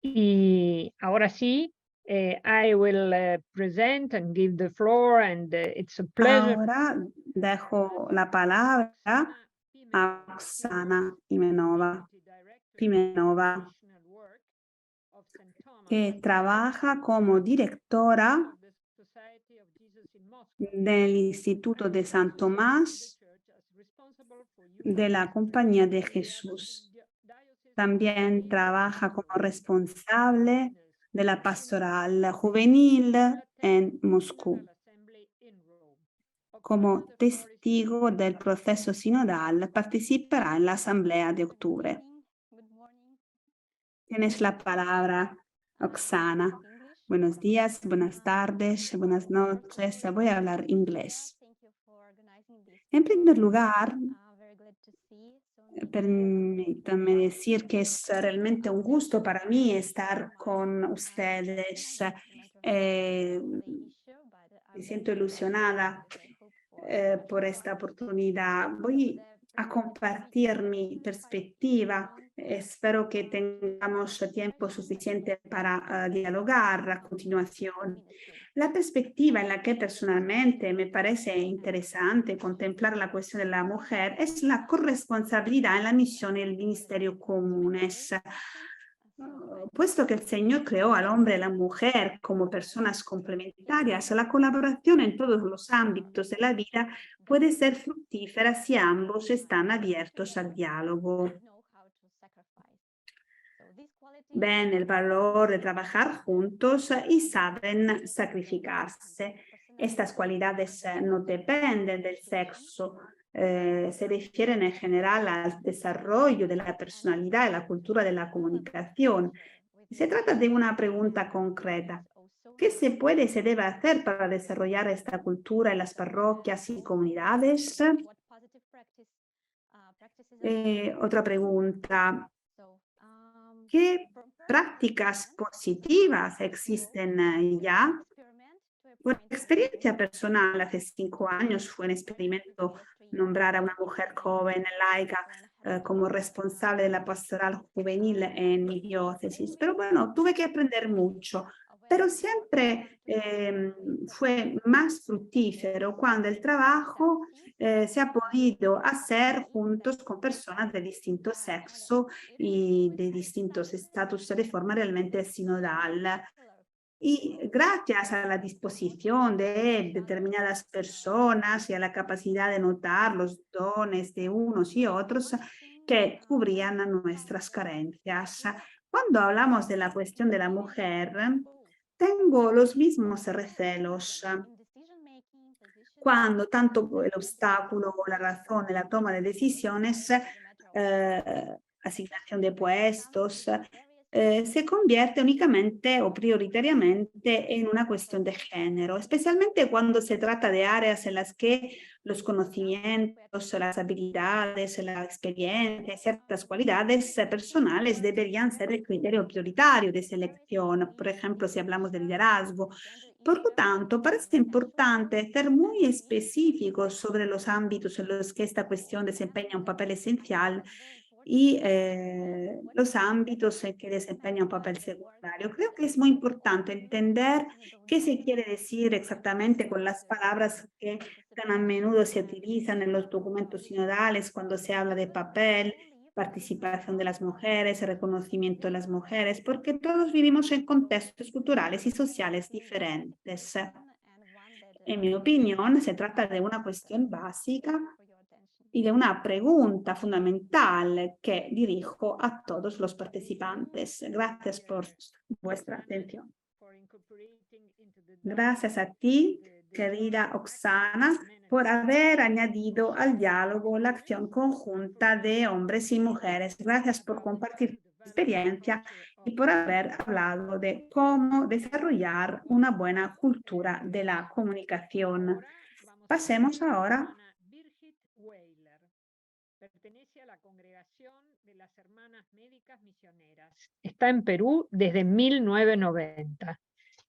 S1: Y ahora sí, I will present and give the floor, and it's a pleasure.
S3: Ahora dejo la palabra a Oksana Pimenova, que trabaja como directora del Instituto de San Tomás de la Compañía de Jesús. También trabaja como responsable de la pastoral juvenil en Moscú. Como testigo del proceso sinodal, participará en la Asamblea de octubre. Tienes la palabra, Oksana. Buenos días, buenas tardes, buenas noches. Voy a hablar inglés. En primer lugar, permítanme decir que es realmente un gusto para mí estar con ustedes. Me siento ilusionada por esta oportunidad. Voy a compartir mi perspectiva. Espero que tengamos tiempo suficiente para dialogar a continuación. La perspectiva en la que personalmente me parece interesante contemplar la cuestión de la mujer es la corresponsabilidad en la misión y el ministerio comunes. Puesto que el Señor creó al hombre y a la mujer como personas complementarias, la colaboración en todos los ámbitos de la vida puede ser fructífera si ambos están abiertos al diálogo. Ven el valor de trabajar juntos y saben sacrificarse. Estas cualidades no dependen del sexo. Se refieren en general al desarrollo de la personalidad y la cultura de la comunicación. Se trata de una pregunta concreta. ¿Qué se puede y se debe hacer para desarrollar esta cultura en las parroquias y comunidades? Otra pregunta. ¿Qué prácticas positivas existen ya? Por experiencia personal, hace 5 años fue un experimento nombrar a una mujer joven, laica, como responsable de la pastoral juvenil en mi diócesis. Pero bueno, tuve que aprender mucho. Pero siempre fue más fructífero cuando el trabajo se ha podido hacer juntos con personas de distinto sexo y de distintos estatus de forma realmente sinodal. Y gracias a la disposición de determinadas personas y a la capacidad de notar los dones de unos y otros que cubrían nuestras carencias. Cuando hablamos de la cuestión de la mujer, tengo los mismos recelos. Cuando tanto el obstáculo o la razón de la toma de decisiones, asignación de puestos, se convierte únicamente o prioritariamente en una cuestión de género, especialmente cuando se trata de áreas en las que los conocimientos, las habilidades, la experiencia, ciertas cualidades personales deberían ser el criterio prioritario de selección. Por ejemplo, si hablamos de liderazgo. Por lo tanto, parece importante ser muy específicos sobre los ámbitos en los que esta cuestión desempeña un papel esencial y los ámbitos en que desempeña un papel secundario. Creo que es muy importante entender qué se quiere decir exactamente con las palabras que tan a menudo se utilizan en los documentos sinodales cuando se habla de papel, participación de las mujeres, reconocimiento de las mujeres, porque todos vivimos en contextos culturales y sociales diferentes. En mi opinión, se trata de una cuestión básica y de una pregunta fundamental que dirijo a todos los participantes. Gracias por vuestra atención. Gracias a ti, querida Oksana, por haber añadido al diálogo la acción conjunta de hombres y mujeres. Gracias por compartir tu experiencia y por haber hablado de cómo desarrollar una buena cultura de la comunicación. Pasemos ahora.
S1: Pertenece a la Congregación de las Hermanas Médicas Misioneras. Está en Perú desde 1990.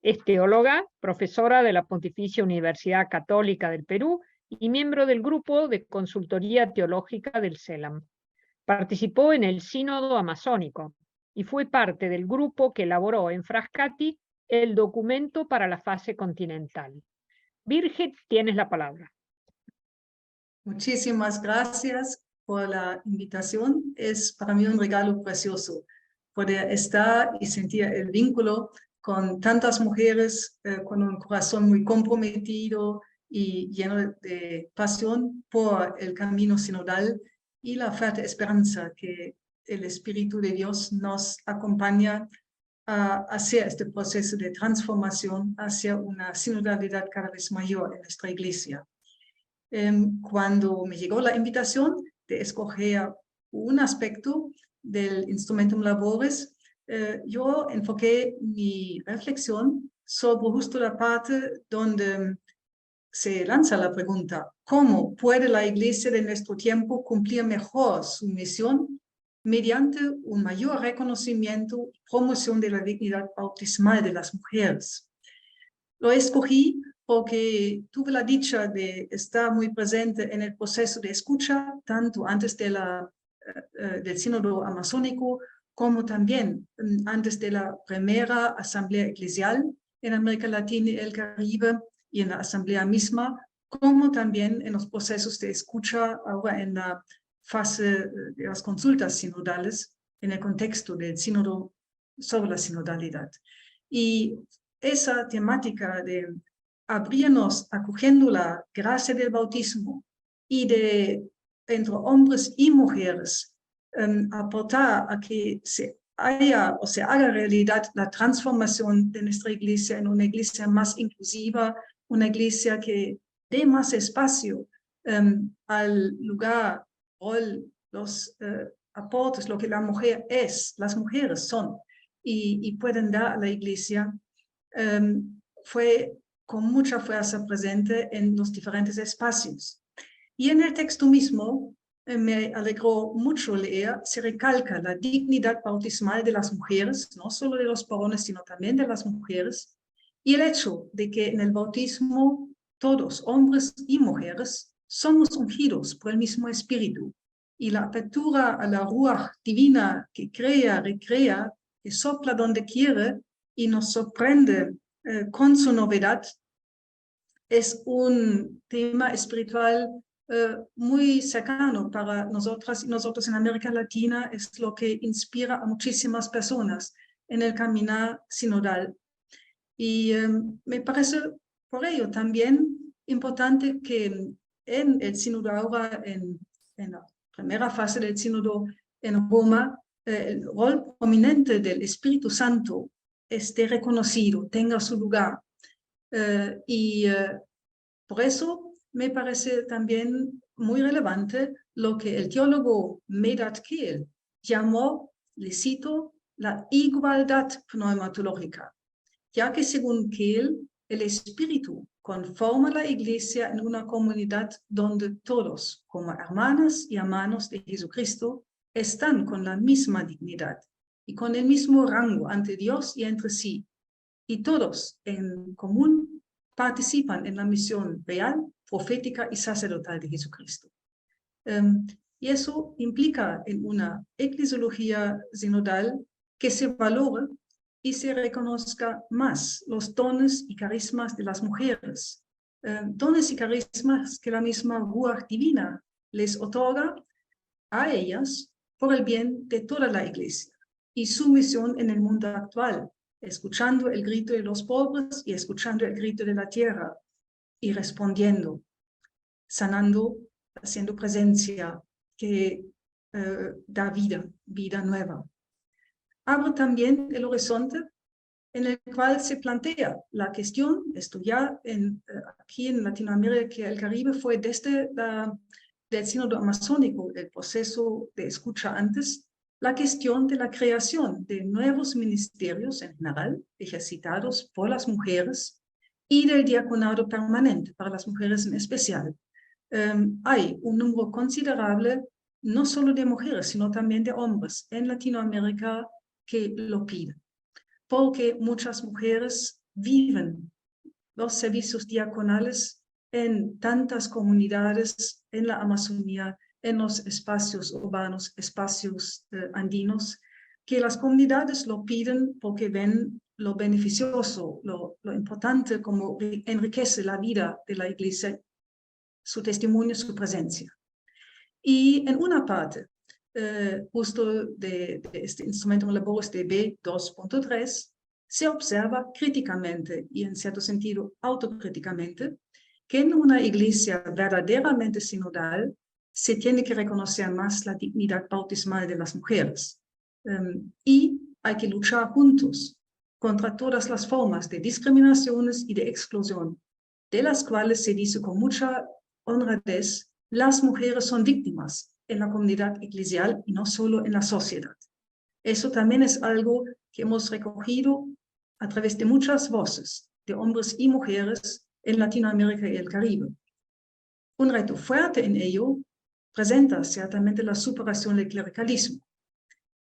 S1: Es teóloga, profesora de la Pontificia Universidad Católica del Perú y miembro del Grupo de Consultoría Teológica del CELAM. Participó en el Sínodo Amazónico y fue parte del grupo que elaboró en Frascati el documento para la fase continental. Birgit, tienes la palabra.
S7: Muchísimas gracias por la invitación. Es para mí un regalo precioso poder estar y sentir el vínculo con tantas mujeres con un corazón muy comprometido y lleno de pasión por el camino sinodal y la fuerte esperanza que el Espíritu de Dios nos acompaña hacia este proceso de transformación hacia una sinodalidad cada vez mayor en nuestra iglesia. Cuando me llegó la invitación de escoger un aspecto del Instrumentum Laboris, yo enfoqué mi reflexión sobre justo la parte donde se lanza la pregunta: ¿cómo puede la Iglesia de nuestro tiempo cumplir mejor su misión mediante un mayor reconocimiento y promoción de la dignidad bautismal de las mujeres? Lo escogí porque tuve la dicha de estar muy presente en el proceso de escucha, tanto antes de del Sínodo Amazónico, como también antes de la primera Asamblea Eclesial en América Latina y el Caribe y en la Asamblea misma, como también en los procesos de escucha ahora en la fase de las consultas sinodales en el contexto del Sínodo sobre la sinodalidad. Y esa temática de abrirnos acogiendo la gracia del bautismo y de entre hombres y mujeres aportar a que se haya o se haga realidad la transformación de nuestra iglesia en una iglesia más inclusiva, una iglesia que dé más espacio al lugar, los aportes, lo que la mujer es, las mujeres son y pueden dar a la iglesia, fue con mucha fuerza presente en los diferentes espacios. Y en el texto mismo me alegró mucho leer, se recalca la dignidad bautismal de las mujeres, no solo de los varones, sino también de las mujeres, y el hecho de que en el bautismo todos, hombres y mujeres, somos ungidos por el mismo Espíritu, y la apertura a la Ruach divina que crea, recrea, que sopla donde quiere y nos sorprende con su novedad, es un tema espiritual muy cercano para nosotras y nosotros en América Latina. Es lo que inspira a muchísimas personas en el caminar sinodal. Y me parece por ello también importante que en el sínodo ahora, en la primera fase del sínodo en Roma, el rol prominente del Espíritu Santo esté reconocido, tenga su lugar. Por eso me parece también muy relevante lo que el teólogo Medard Kehl llamó, le cito, la igualdad pneumatológica, ya que según Kehl, el Espíritu conforma la Iglesia en una comunidad donde todos, como hermanas y hermanos de Jesucristo, están con la misma dignidad y con el mismo rango ante Dios y entre sí, y todos en común participan en la misión real, profética y sacerdotal de Jesucristo. Y eso implica en una eclesiología sinodal que se valore y se reconozca más los dones y carismas de las mujeres, dones y carismas que la misma Ruach divina les otorga a ellas por el bien de toda la Iglesia y su misión en el mundo actual, escuchando el grito de los pobres y escuchando el grito de la tierra y respondiendo, sanando, haciendo presencia que da vida nueva. Abre también el horizonte en el cual se plantea la cuestión, esto ya aquí en Latinoamérica y el Caribe fue desde del sínodo amazónico, el proceso de escucha antes, la cuestión de la creación de nuevos ministerios en general, ejercitados por las mujeres, y del diaconado permanente para las mujeres en especial. Hay un número considerable, no solo de mujeres, sino también de hombres en Latinoamérica que lo piden, porque muchas mujeres viven los servicios diaconales en tantas comunidades en la Amazonía, en los espacios urbanos, espacios andinos, que las comunidades lo piden porque ven lo beneficioso, lo importante, como enriquece la vida de la Iglesia, su testimonio, su presencia. Y en una parte, justo de este instrumento Laborus DB 2.3, se observa críticamente y en cierto sentido autocríticamente que en una iglesia verdaderamente sinodal se tiene que reconocer más la dignidad bautismal de las mujeres. Y hay que luchar juntos contra todas las formas de discriminaciones y de exclusión, de las cuales se dice con mucha honradez, las mujeres son víctimas en la comunidad eclesial y no solo en la sociedad. Eso también es algo que hemos recogido a través de muchas voces de hombres y mujeres en Latinoamérica y el Caribe. Un reto fuerte en ello presenta ciertamente la superación del clericalismo.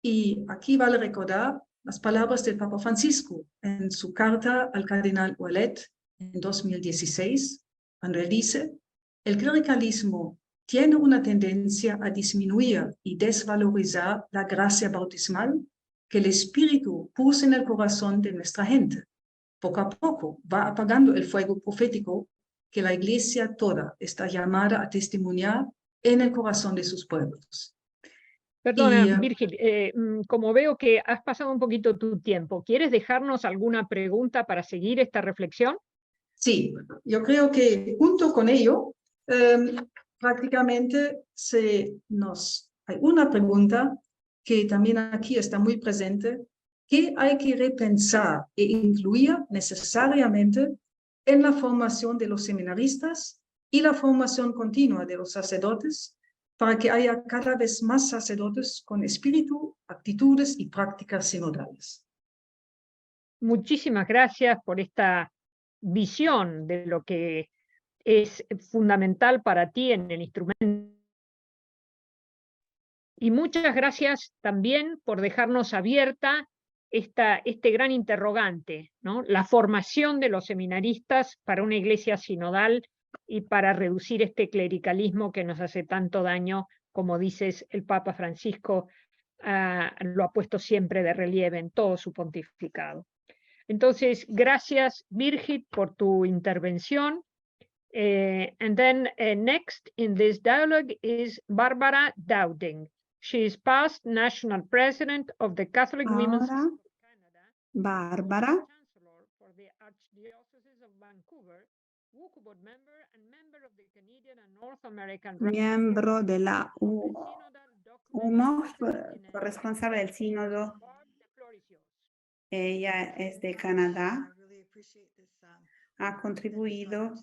S7: Y aquí vale recordar las palabras del Papa Francisco en su carta al cardenal Ouellet en 2016, cuando él dice: el clericalismo tiene una tendencia a disminuir y desvalorizar la gracia bautismal que el Espíritu puso en el corazón de nuestra gente. Poco a poco va apagando el fuego profético que la Iglesia toda está llamada a testimoniar en el corazón de sus pueblos.
S1: Perdona, Virgil, como veo que has pasado un poquito tu tiempo, ¿quieres dejarnos alguna pregunta para seguir esta reflexión?
S7: Sí, yo creo que junto con ello, prácticamente hay una pregunta que también aquí está muy presente, que hay que repensar e incluir necesariamente en la formación de los seminaristas y la formación continua de los sacerdotes, para que haya cada vez más sacerdotes con espíritu, actitudes y prácticas sinodales.
S1: Muchísimas gracias por esta visión de lo que es fundamental para ti en el instrumento. Y muchas gracias también por dejarnos abierta este gran interrogante, ¿no? La formación de los seminaristas para una iglesia sinodal y para reducir este clericalismo que nos hace tanto daño, como dices, el Papa Francisco lo ha puesto siempre de relieve en todo su pontificado. Entonces, gracias, Birgit, por tu intervención. And then next in this dialogue is Barbara Dowding. She is past national president of the Catholic Women's
S3: Ahora, Bárbara
S1: Archdiocese of Vancouver, WUCUBOT member and member of the Canadian and North American
S3: miembro de la UMOF, corresponsable del sínodo. Ella es de Canadá. Ha contribuido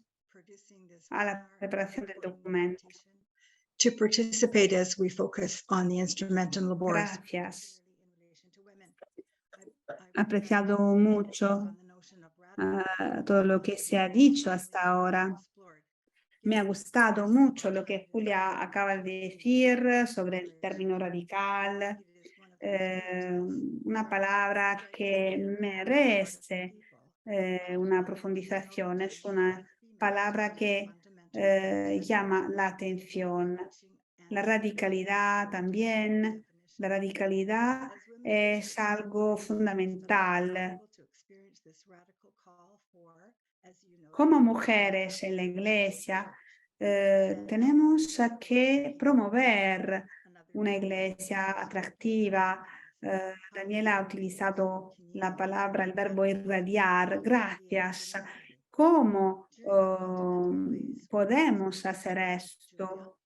S3: a la preparación del documento.
S8: To participate as we focus on the Instrumentum Laboris.
S3: Gracias. He apreciado mucho todo lo que se ha dicho hasta ahora. Me ha gustado mucho lo que Julia acaba de decir sobre el término radical, una palabra que merece una profundización, es una palabra que llama la atención. La radicalidad también, la radicalidad es algo fundamental. Como mujeres en la Iglesia, tenemos que promover una Iglesia atractiva. Daniela ha utilizado la palabra, el verbo irradiar. Gracias. ¿Cómo podemos hacer esto?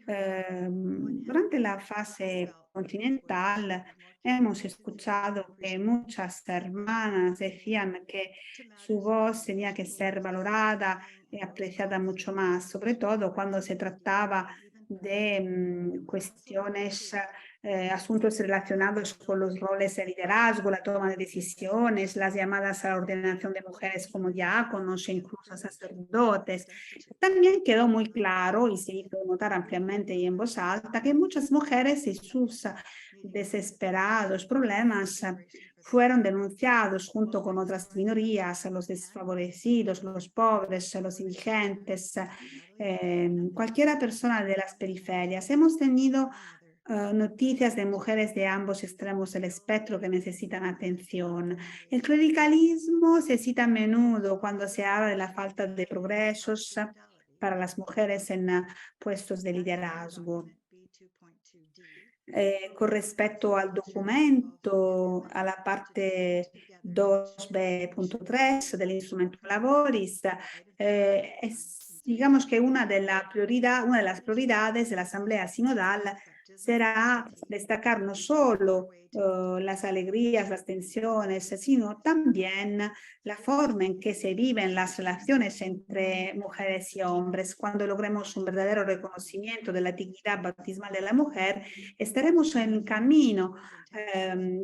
S3: Durante la fase continental hemos escuchado que muchas hermanas decían que su voz tenía que ser valorada y apreciada mucho más, sobre todo cuando se trataba de cuestiones, asuntos relacionados con los roles de liderazgo, la toma de decisiones, las llamadas a la ordenación de mujeres como diáconos e incluso sacerdotes. También quedó muy claro y se hizo notar ampliamente y en voz alta que muchas mujeres y sus desesperados problemas fueron denunciados junto con otras minorías, los desfavorecidos, los pobres, los indigentes, cualquier persona de las periferias. Hemos tenido noticias de mujeres de ambos extremos del espectro que necesitan atención. El clericalismo se cita a menudo cuando se habla de la falta de progresos para las mujeres en puestos de liderazgo. Con respecto al documento, a la parte 2b.3 del Instrumentum Laboris, digamos que una de las prioridades de la Asamblea Sinodal será destacar no solo las alegrías, las tensiones, sino también la forma en que se viven las relaciones entre mujeres y hombres. Cuando logremos un verdadero reconocimiento de la dignidad bautismal de la mujer, estaremos en camino,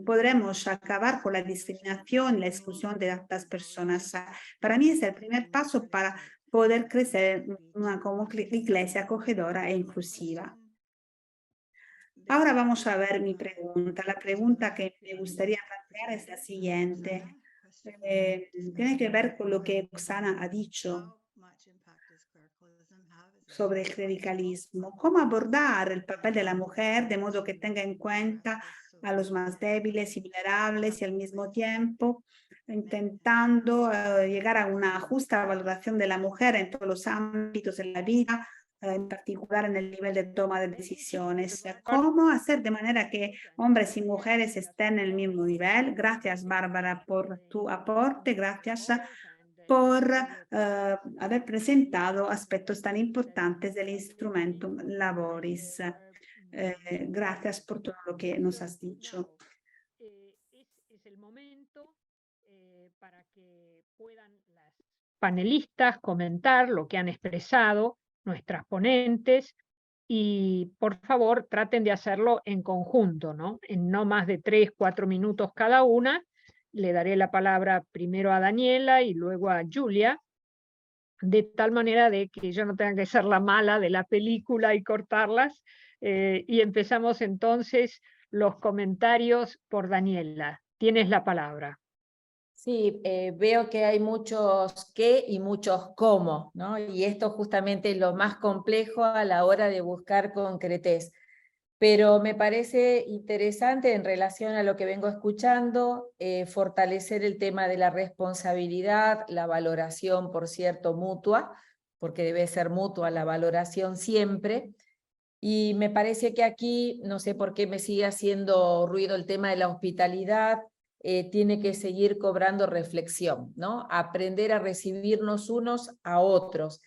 S3: podremos acabar con la discriminación y la exclusión de estas personas. Para mí es el primer paso para poder crecer como iglesia acogedora e inclusiva. Ahora vamos a ver mi pregunta. La pregunta que me gustaría plantear es la siguiente. Tiene que ver con lo que Oksana ha dicho sobre el clericalismo. ¿Cómo abordar el papel de la mujer de modo que tenga en cuenta a los más débiles y vulnerables y al mismo tiempo intentando llegar a una justa valoración de la mujer en todos los ámbitos de la vida, en particular en el nivel de toma de decisiones? ¿Cómo hacer de manera que hombres y mujeres estén en el mismo nivel? Gracias, Bárbara, por tu aporte. Gracias por haber presentado aspectos tan importantes del Instrumentum Laboris. Gracias por todo lo que nos has dicho.
S1: Es el momento para que puedan las panelistas comentar lo que han expresado nuestras ponentes y por favor traten de hacerlo en conjunto, ¿no? En no más de 3-4 minutos cada una. Le daré la palabra primero a Daniela y luego a Julia, de tal manera de que yo no tenga que ser la mala de la película y cortarlas. Y empezamos entonces los comentarios por Daniela. Tienes la palabra.
S4: Sí, veo que hay muchos qué y muchos cómo, ¿no? Y esto justamente es lo más complejo a la hora de buscar concretez. Pero me parece interesante en relación a lo que vengo escuchando, fortalecer el tema de la responsabilidad, la valoración, por cierto, mutua, porque debe ser mutua la valoración siempre. Y me parece que aquí, no sé por qué me sigue haciendo ruido el tema de la hospitalidad. tiene que seguir cobrando reflexión, ¿no? Aprender a recibirnos unos a otros,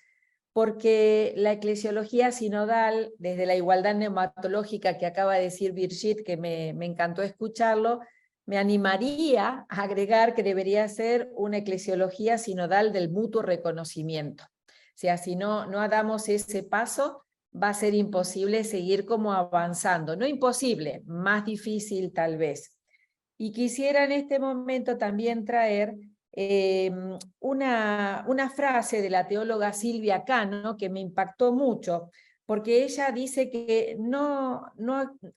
S4: porque la eclesiología sinodal, desde la igualdad neumatológica que acaba de decir Birgit, que me encantó escucharlo, me animaría a agregar que debería ser una eclesiología sinodal del mutuo reconocimiento. O sea, si no damos ese paso, va a ser imposible seguir como avanzando. No imposible, más difícil tal vez. Y quisiera en este momento también traer una frase de la teóloga Silvia Cano que me impactó mucho, porque ella dice que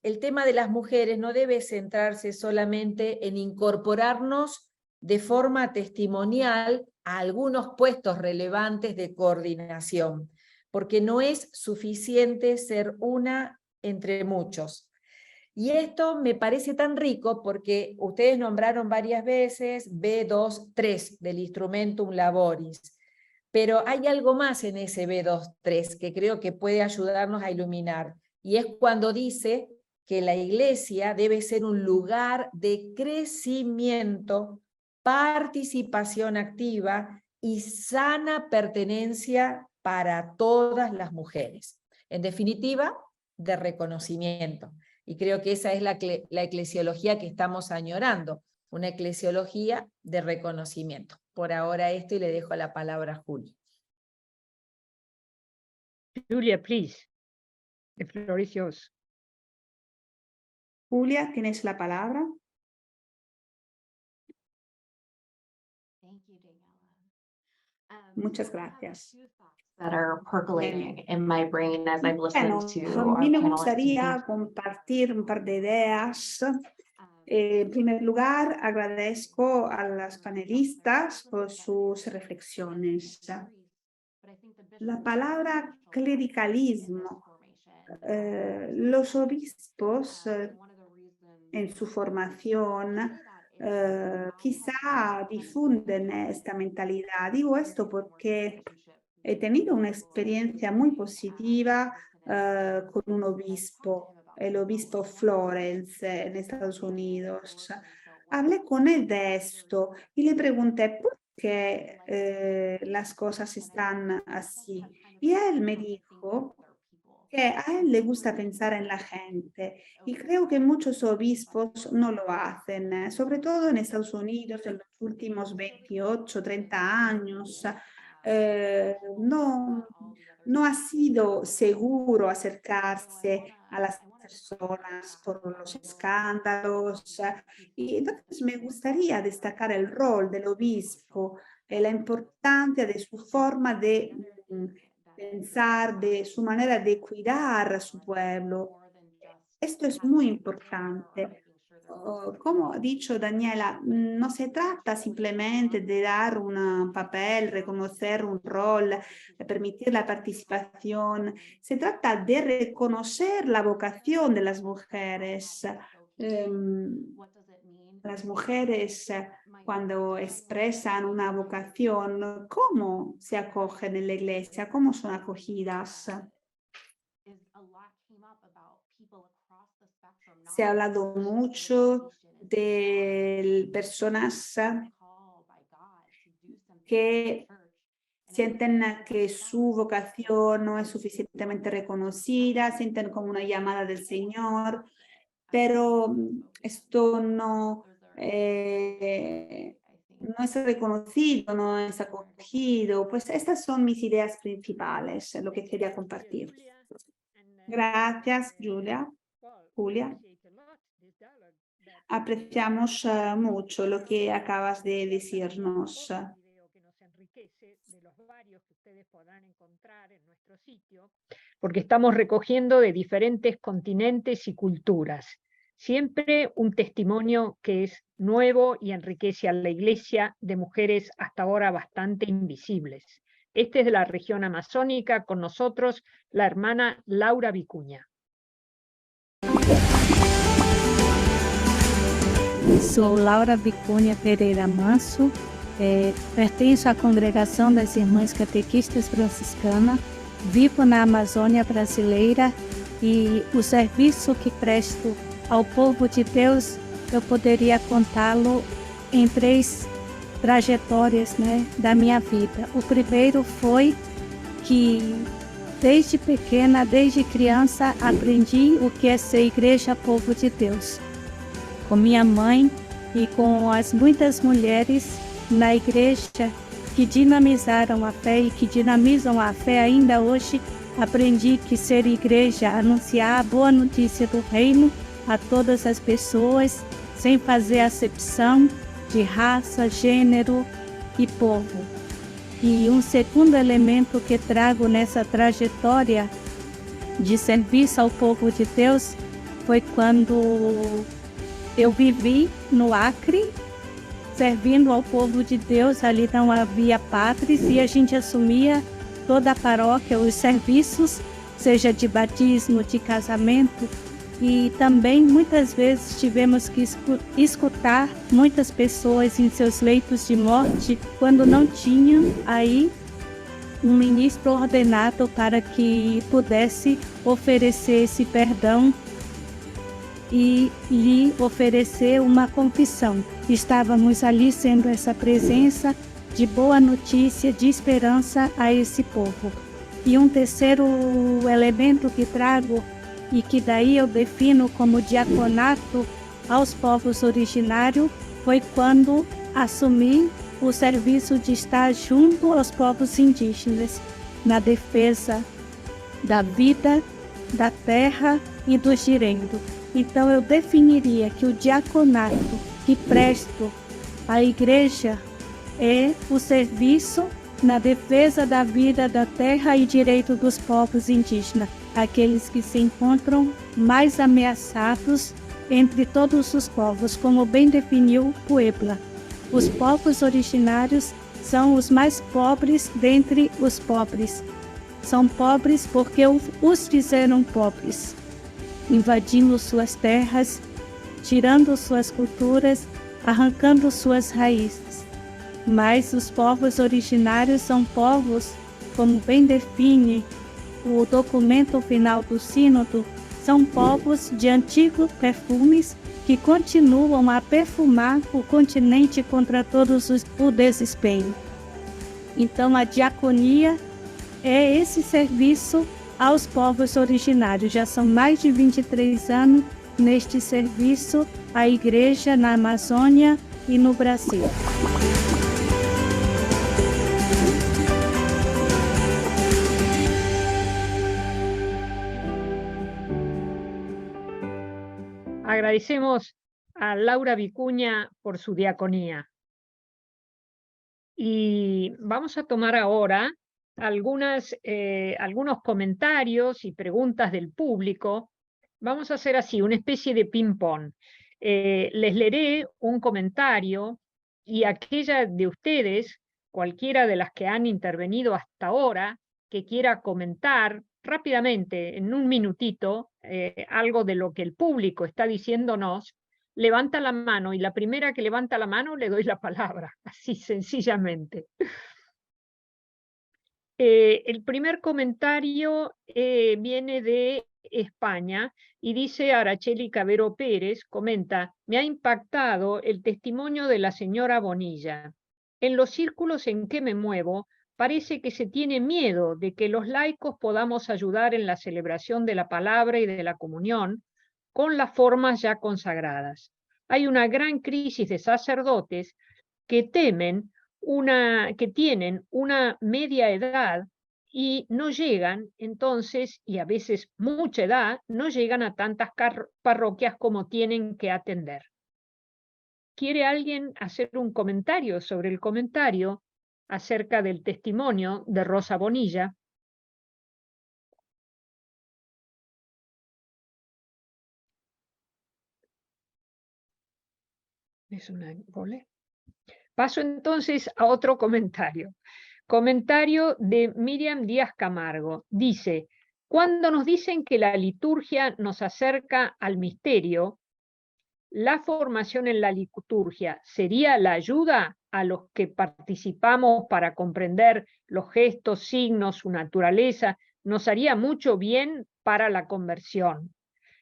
S4: el tema de las mujeres no debe centrarse solamente en incorporarnos de forma testimonial a algunos puestos relevantes de coordinación, porque no es suficiente ser una entre muchos. Y esto me parece tan rico porque ustedes nombraron varias veces B2-3 del Instrumentum Laboris, pero hay algo más en ese B2-3 que creo que puede ayudarnos a iluminar, y es cuando dice que la iglesia debe ser un lugar de crecimiento, participación activa y sana pertenencia para todas las mujeres. En definitiva, de reconocimiento. Y creo que esa es la eclesiología que estamos añorando, una eclesiología de reconocimiento. Por ahora esto, y le dejo la palabra a Julia.
S1: Julia, please. The floor is yours.
S3: Julia, tienes la palabra. Muchas gracias.
S9: That are percolating in my brain as I'm listening
S3: Bueno,
S9: to
S3: a
S9: our
S3: mí me
S9: panelists.
S3: gustaría compartir un par de ideas. En primer lugar, agradezco a las panelistas por sus reflexiones. La palabra clericalismo, los obispos en su formación quizá difunden esta mentalidad. Digo esto porque he tenido una experiencia muy positiva con un obispo, el obispo Florence en Estados Unidos. Hablé con él de esto y le pregunté por qué las cosas están así. Y él me dijo que a él le gusta pensar en la gente, y creo que muchos obispos no lo hacen, sobre todo en Estados Unidos en los últimos 28, 30 años. No ha sido seguro acercarse a las personas por los escándalos, y entonces me gustaría destacar el rol del obispo, la importancia de su forma de pensar, de su manera de cuidar a su pueblo. Esto es muy importante. Como ha dicho Daniela, no se trata simplemente de dar un papel, reconocer un rol, permitir la participación. Se trata de reconocer la vocación de las mujeres. Las mujeres, cuando expresan una vocación, ¿cómo se acogen en la iglesia? ¿Cómo son acogidas? Se ha hablado mucho de personas que sienten que su vocación no es suficientemente reconocida, sienten como una llamada del Señor, pero esto no es reconocido, no es acogido. Pues estas son mis ideas principales, lo que quería compartir. Gracias, Julia. Apreciamos mucho lo que acabas de decirnos.
S1: Porque estamos recogiendo de diferentes continentes y culturas. Siempre un testimonio que es nuevo y enriquece a la Iglesia de mujeres hasta ahora bastante invisibles. Este es de la región amazónica, con nosotros la hermana Laura Vicuña.
S10: Sou Laura Vicuña Pereira Manso, pertenço à Congregação das Irmãs Catequistas Franciscanas, vivo na Amazônia brasileira, e o serviço que presto ao povo de Deus eu poderia contá-lo em 3 trajetórias, né, da minha vida. O primeiro foi que desde pequena, desde criança, aprendi o que é ser igreja, povo de Deus. Com minha mãe e com as muitas mulheres na igreja que dinamizaram a fé e que dinamizam a fé ainda hoje, aprendi que ser igreja, anunciar a boa notícia do reino a todas as pessoas, sem fazer acepção de raça, gênero e povo. E um segundo elemento que trago nessa trajetória de serviço ao povo de Deus foi quando eu vivi no Acre, servindo ao povo de Deus. Ali não havia padres e a gente assumia toda a paróquia, os serviços, seja de batismo, de casamento. E também muitas vezes tivemos que escutar muitas pessoas em seus leitos de morte, quando não tinham aí um ministro ordenado para que pudesse oferecer esse perdão e lhe oferecer uma confissão. Estávamos ali sendo essa presença de boa notícia, de esperança a esse povo. E um terceiro elemento que trago e que daí eu defino como diaconato aos povos originários foi quando assumi o serviço de estar junto aos povos indígenas na defesa da vida, da terra e dos direitos. Então eu definiria que o diaconato que presto à igreja é o serviço na defesa da vida, da terra e direito dos povos indígenas, aqueles que se encontram mais ameaçados entre todos os povos, como bem definiu Puebla. Os povos originários são os mais pobres dentre os pobres. São pobres porque os fizeram pobres, invadindo suas terras, tirando suas culturas, arrancando suas raízes. Mas os povos originários são povos, como bem define o documento final do Sínodo, são povos de antigos perfumes que continuam a perfumar o continente contra todos o desespero. Então a diaconia é esse serviço aos povos originários. Já são mais de 23 anos neste serviço à igreja na Amazônia e no Brasil.
S1: Agradecemos a Laura Vicuña por su diaconía. Y vamos a tomar ahora algunos comentarios y preguntas del público. Vamos a hacer así, una especie de ping-pong. Les leeré un comentario y aquella de ustedes, cualquiera de las que han intervenido hasta ahora, que quiera comentar rápidamente, en un minutito, algo de lo que el público está diciéndonos, levanta la mano, y la primera que levanta la mano le doy la palabra, así sencillamente. El primer comentario viene de España y dice Araceli Cabero Pérez, comenta: me ha impactado el testimonio de la señora Bonilla. En los círculos en que me muevo, parece que se tiene miedo de que los laicos podamos ayudar en la celebración de la palabra y de la comunión con las formas ya consagradas. Hay una gran crisis de sacerdotes que tienen una media edad y no llegan, entonces, y a veces mucha edad, no llegan a tantas parroquias como tienen que atender. ¿Quiere alguien hacer un comentario sobre el comentario acerca del testimonio de Rosa Bonilla? ¿Es una vole? Paso entonces a otro comentario. Comentario de Miriam Díaz Camargo. Dice: cuando nos dicen que la liturgia nos acerca al misterio, ¿la formación en la liturgia sería la ayuda a los que participamos para comprender los gestos, signos, su naturaleza? Nos haría mucho bien para la conversión.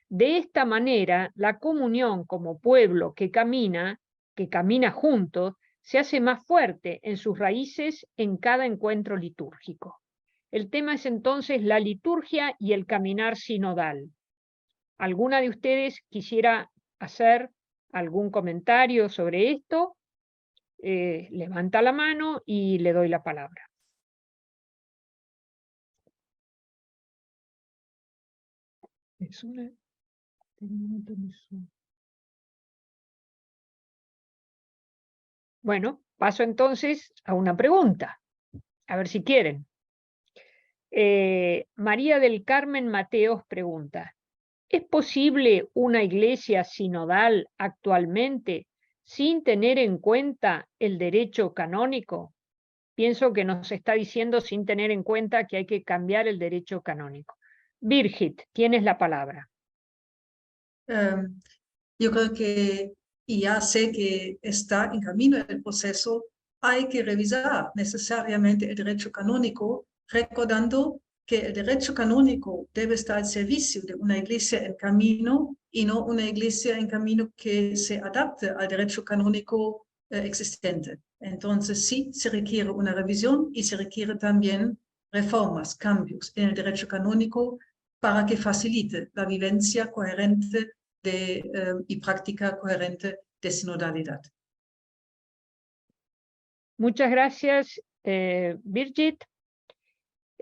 S1: De esta manera, la comunión como pueblo que camina juntos, se hace más fuerte en sus raíces en cada encuentro litúrgico. El tema es entonces la liturgia y el caminar sinodal. ¿Alguna de ustedes quisiera hacer algún comentario sobre esto? Levanta la mano y le doy la palabra. Bueno, paso entonces a una pregunta, a ver si quieren. María del Carmen Mateos pregunta, ¿es posible una iglesia sinodal actualmente sin tener en cuenta el derecho canónico? Pienso que nos está diciendo sin tener en cuenta que hay que cambiar el derecho canónico. Birgit, tienes la palabra.
S7: Yo creo que, y ya sé que está en camino el proceso, hay que revisar necesariamente el derecho canónico, recordando que el derecho canónico debe estar al servicio de una iglesia en camino y no una iglesia en camino que se adapte al derecho canónico existente. Entonces sí, se requiere una revisión y se requiere también reformas, cambios en el derecho canónico para que facilite la vivencia coherente y práctica coherente de sinodalidad.
S1: Muchas gracias, Birgit.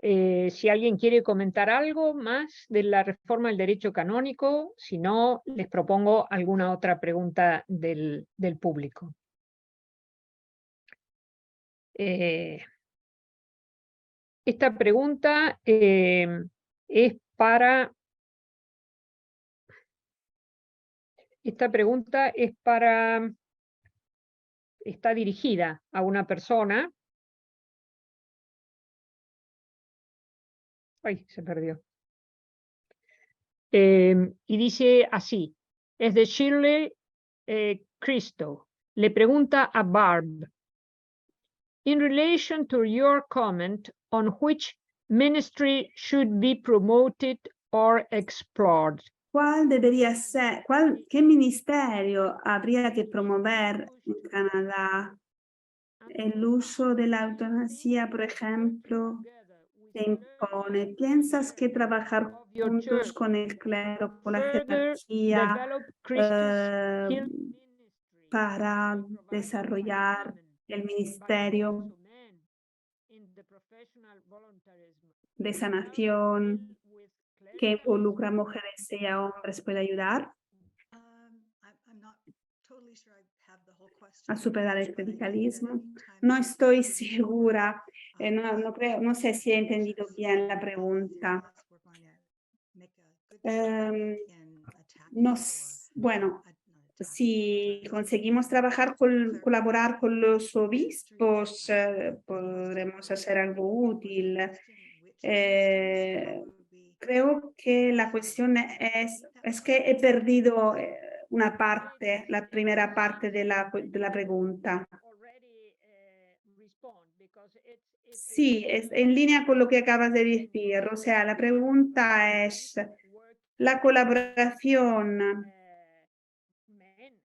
S1: Si alguien quiere comentar algo más de la reforma del derecho canónico, si no, les propongo alguna otra pregunta del público. Esta pregunta es para... está dirigida a una persona. Ay, se perdió. Y dice así, es de Shirley Cristo. Le pregunta a Barb, in relation to your comment on which ministry should be promoted or explored.
S3: ¿Cuál debería ser, qué ministerio habría que promover en Canadá? El uso de la eutanasia, por ejemplo, se impone. ¿Piensas que trabajar juntos con el clero, con la jerarquía, para desarrollar el ministerio de sanación que involucra a mujeres y a hombres puede ayudar a superar el clericalismo? No estoy segura, no sé si he entendido bien la pregunta. Bueno, si conseguimos colaborar con los obispos, podremos hacer algo útil. Creo que la cuestión es que he perdido la primera parte de la pregunta. Sí, es en línea con lo que acabas de decir. O sea, la pregunta es la colaboración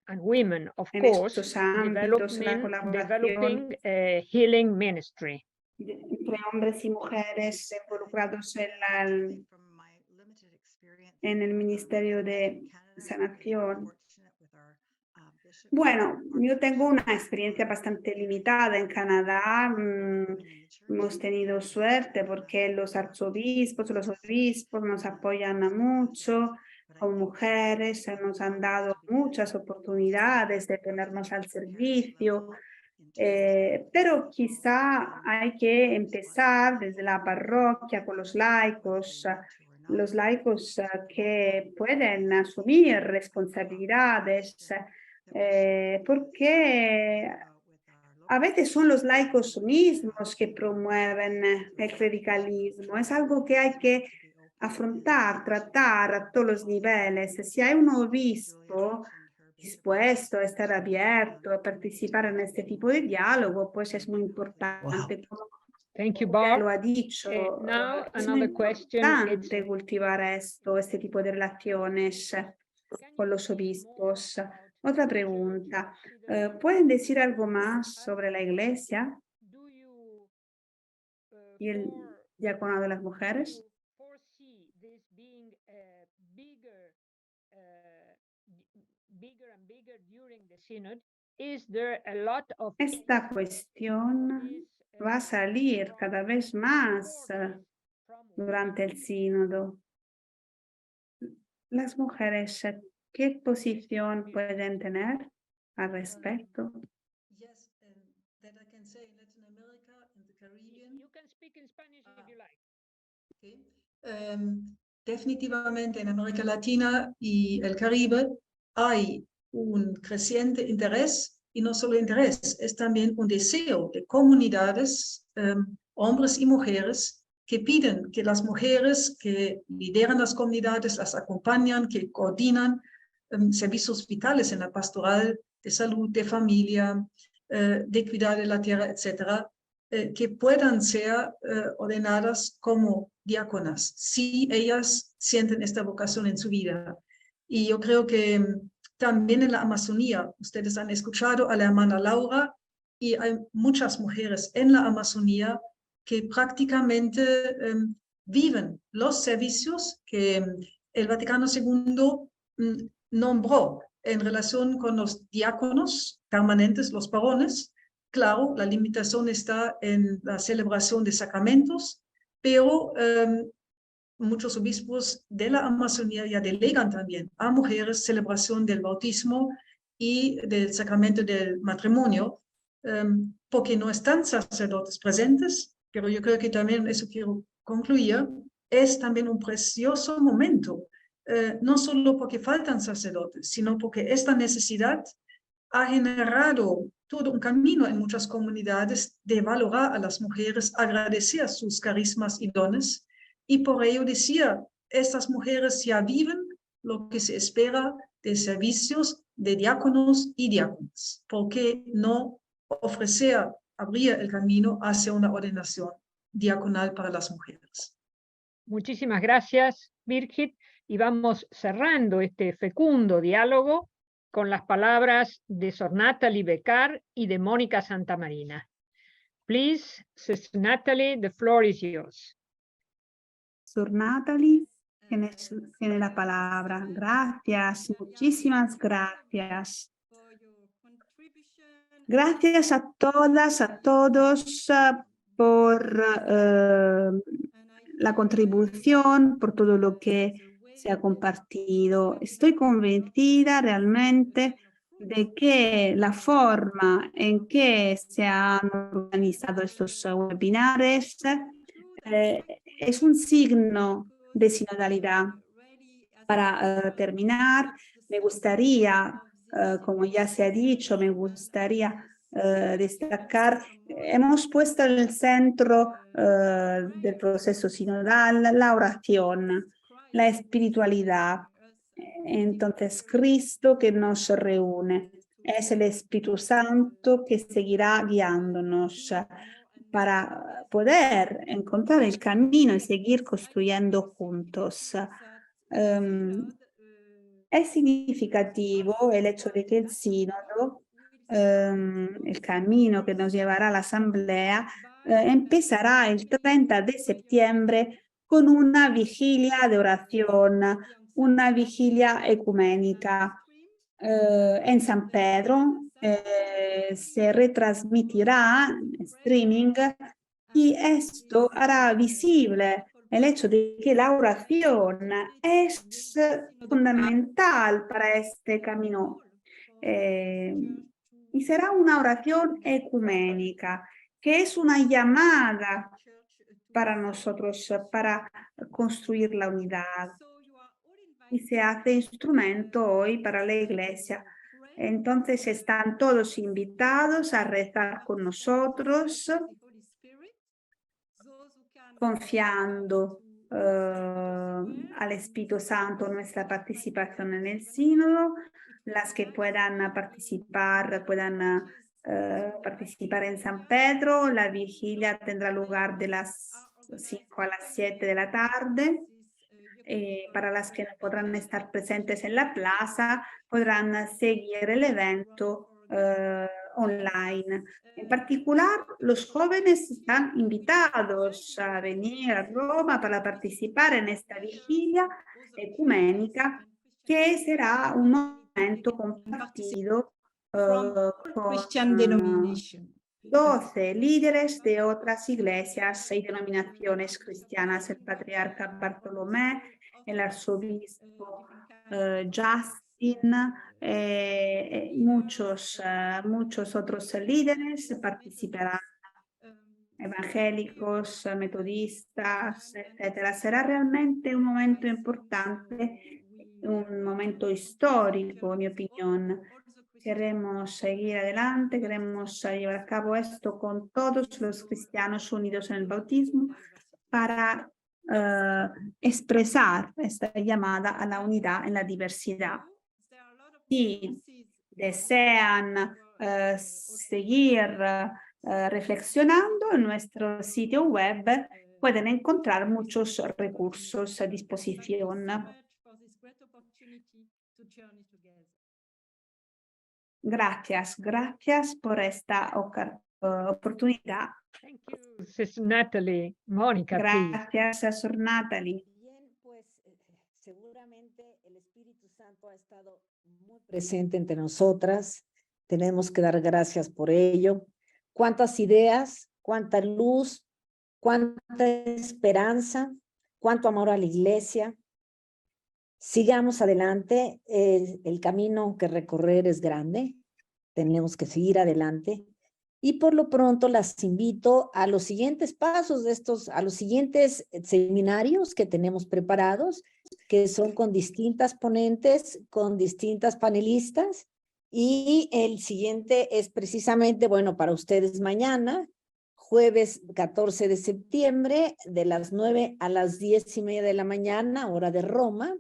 S1: and women, of
S3: en
S1: course,
S3: estos ámbitos, la
S1: developing
S3: colaboración
S1: healing ministry.
S3: Entre hombres y mujeres involucrados en el ministerio de sanación. Bueno, yo tengo una experiencia bastante limitada en Canadá. Hemos tenido suerte porque los obispos nos apoyan mucho. Como mujeres nos han dado muchas oportunidades de ponernos al servicio. Pero quizá hay que empezar desde la parroquia con los laicos que pueden asumir responsabilidades, porque a veces son los laicos mismos que promueven el clericalismo. Es algo que hay que afrontar, tratar a todos los niveles. Si hay un obispo dispuesto a estar abierto a participar en este tipo de diálogo, pues es muy importante.
S1: Thank you,
S3: Ya
S1: Barb.
S3: lo ha dicho,
S1: Now
S3: es
S1: another
S3: muy
S1: question.
S3: importante cultivar este tipo de relaciones con los obispos. Otra pregunta, ¿pueden decir algo más sobre la iglesia y el diaconado de las mujeres? Esta cuestión va a salir cada vez más durante el sínodo. Las mujeres, ¿qué posición pueden tener al respecto?
S7: Yes, and that I can say in Latin America, in the Caribbean.
S1: You can speak in Spanish if you like.
S7: Okay. Definitivamente en América Latina y el Caribe hay un creciente interés, y no solo interés, es también un deseo de comunidades, hombres y mujeres, que piden que las mujeres que lideran las comunidades, las acompañan, que coordinan servicios vitales en la pastoral de salud, de familia, de cuidar de la tierra, etcétera, que puedan ser ordenadas como diáconas, si ellas sienten esta vocación en su vida. Y yo creo que también en la Amazonía, ustedes han escuchado a la hermana Laura, y hay muchas mujeres en la Amazonía que prácticamente viven los servicios que el Vaticano II nombró en relación con los diáconos permanentes, los varones. Claro, la limitación está en la celebración de sacramentos, pero muchos obispos de la Amazonía ya delegan también a mujeres celebración del bautismo y del sacramento del matrimonio, porque no están sacerdotes presentes, pero yo creo que también, eso quiero concluir, es también un precioso momento, no solo porque faltan sacerdotes, sino porque esta necesidad ha generado todo un camino en muchas comunidades de valorar a las mujeres, agradecer sus carismas y dones, y por ello decía, estas mujeres ya viven lo que se espera de servicios de diáconos y diáconas. ¿Por qué no abrir el camino hacia una ordenación diaconal para las mujeres?
S1: Muchísimas gracias, Birgit, y vamos cerrando este fecundo diálogo con las palabras de Sor Natalie Becar y de Mónica Santamarina. Please, Sister Natalie, the floor is yours.
S3: Sor Natalie tiene la palabra. Gracias, muchísimas gracias. Gracias a todas, a todos por la contribución, por todo lo que se ha compartido. Estoy convencida realmente de que la forma en que se han organizado estos webinares es un signo de sinodalidad. Para terminar, me gustaría, como ya se ha dicho, me gustaría destacar, hemos puesto en el centro del proceso sinodal la oración, la espiritualidad. Entonces, Cristo que nos reúne, es el Espíritu Santo que seguirá guiándonos para poder encontrar el camino y seguir construyendo juntos. Es significativo el hecho de que el sínodo, el camino que nos llevará a la asamblea, empezará el 30 de septiembre con una vigilia de oración, una vigilia ecuménica en San Pedro. Se retransmitirá en streaming y esto hará visible el hecho de que la oración es fundamental para este camino. Y será una oración ecuménica, que es una llamada para nosotros, para construir la unidad. Y se hace instrumento hoy para la Iglesia. Entonces están todos invitados a rezar con nosotros, confiando al Espíritu Santo nuestra participación en el sínodo. Las que puedan participar, puedan participar en San Pedro. La vigilia tendrá lugar de las 5 a las 7 de la tarde. Para las que no podrán estar presentes en la plaza, podrán seguir el evento online. En particular, los jóvenes están invitados a venir a Roma para participar en esta vigilia ecuménica, que será un momento compartido
S11: Christian
S3: con
S11: denomination.
S3: 12 líderes de otras iglesias y denominaciones cristianas, el patriarca Bartolomé, el arzobispo Justin, muchos otros líderes participarán, evangélicos, metodistas, etcétera. Será realmente un momento importante, un momento histórico, en mi opinión. Queremos seguir adelante, queremos llevar a cabo esto con todos los cristianos unidos en el bautismo para expresar esta llamada a la unidad en la diversidad. Si desean seguir reflexionando, en nuestro sitio web pueden encontrar muchos recursos a disposición. Gracias por esta oportunidad.
S1: Thank you, Sister Natalie. Mónica, please.
S3: Gracias, Sor Natalie.
S2: Bien, pues seguramente el Espíritu Santo ha estado muy presente entre nosotras. Tenemos que dar gracias por ello. Cuántas ideas, cuánta luz, cuánta esperanza, cuánto amor a la iglesia. Sigamos adelante, el camino que recorrer es grande, tenemos que seguir adelante. Y por lo pronto las invito a los siguientes pasos a los siguientes seminarios que tenemos preparados, que son con distintas ponentes, con distintas panelistas. Y el siguiente es precisamente, bueno, para ustedes mañana, jueves 14 de septiembre, de las 9 a las 10:30 de la mañana, hora de Roma.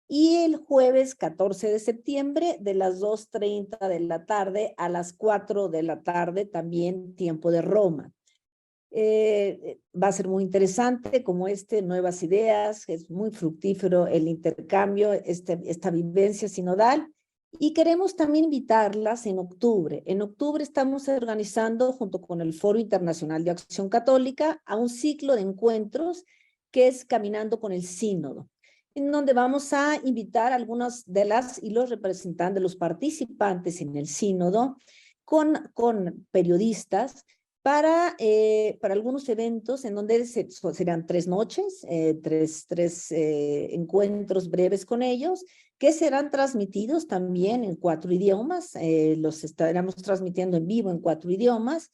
S2: Y el jueves 14 de septiembre de las 2:30 de la tarde a las 4 de la tarde, también tiempo de Roma. Va a ser muy interesante como nuevas ideas, es muy fructífero el intercambio, esta vivencia sinodal. Y queremos también invitarlas en octubre. En octubre estamos organizando junto con el Foro Internacional de Acción Católica a un ciclo de encuentros que es Caminando con el Sínodo, en donde vamos a invitar a algunas de las y los representantes, los participantes en el sínodo, con periodistas, para algunos eventos en donde serán 3 noches, tres encuentros breves con ellos, que serán transmitidos también en 4 idiomas, los estaremos transmitiendo en vivo en 4 idiomas,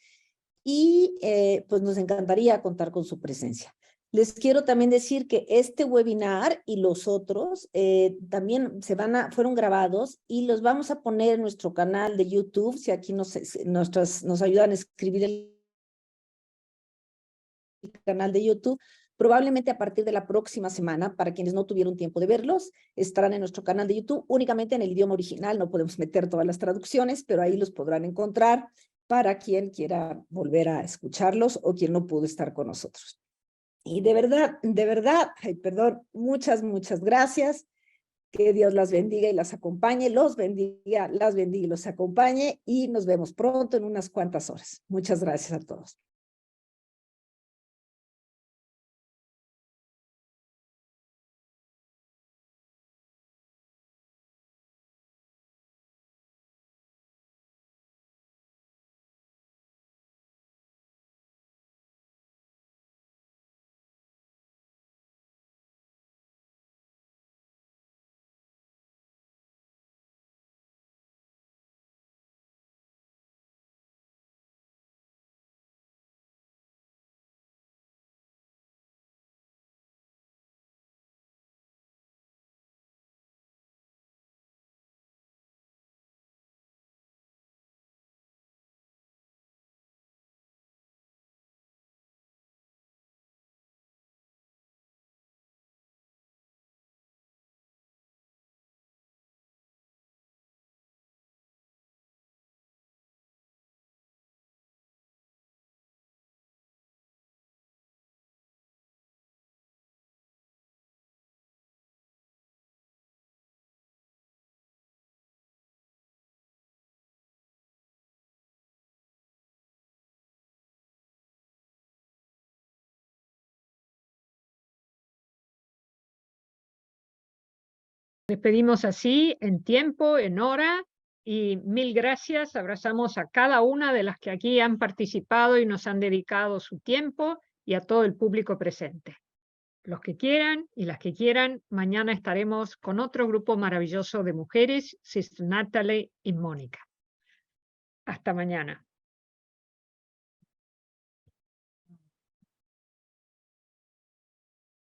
S2: y pues nos encantaría contar con su presencia. Les quiero también decir que este webinar y los otros también fueron grabados y los vamos a poner en nuestro canal de YouTube. Si aquí nos ayudan a escribir el canal de YouTube, probablemente a partir de la próxima semana, para quienes no tuvieron tiempo de verlos, estarán en nuestro canal de YouTube únicamente en el idioma original. No podemos meter todas las traducciones, pero ahí los podrán encontrar para quien quiera volver a escucharlos o quien no pudo estar con nosotros. Y de verdad, ay, perdón, muchas gracias. Que Dios las bendiga y las acompañe, las bendiga y los acompañe, y nos vemos pronto en unas cuantas horas. Muchas gracias a todos.
S1: Despedimos así, en tiempo, en hora, y mil gracias. Abrazamos a cada una de las que aquí han participado y nos han dedicado su tiempo, y a todo el público presente. Los que quieran y las que quieran, mañana estaremos con otro grupo maravilloso de mujeres, Sister Natalie y Mónica. Hasta mañana.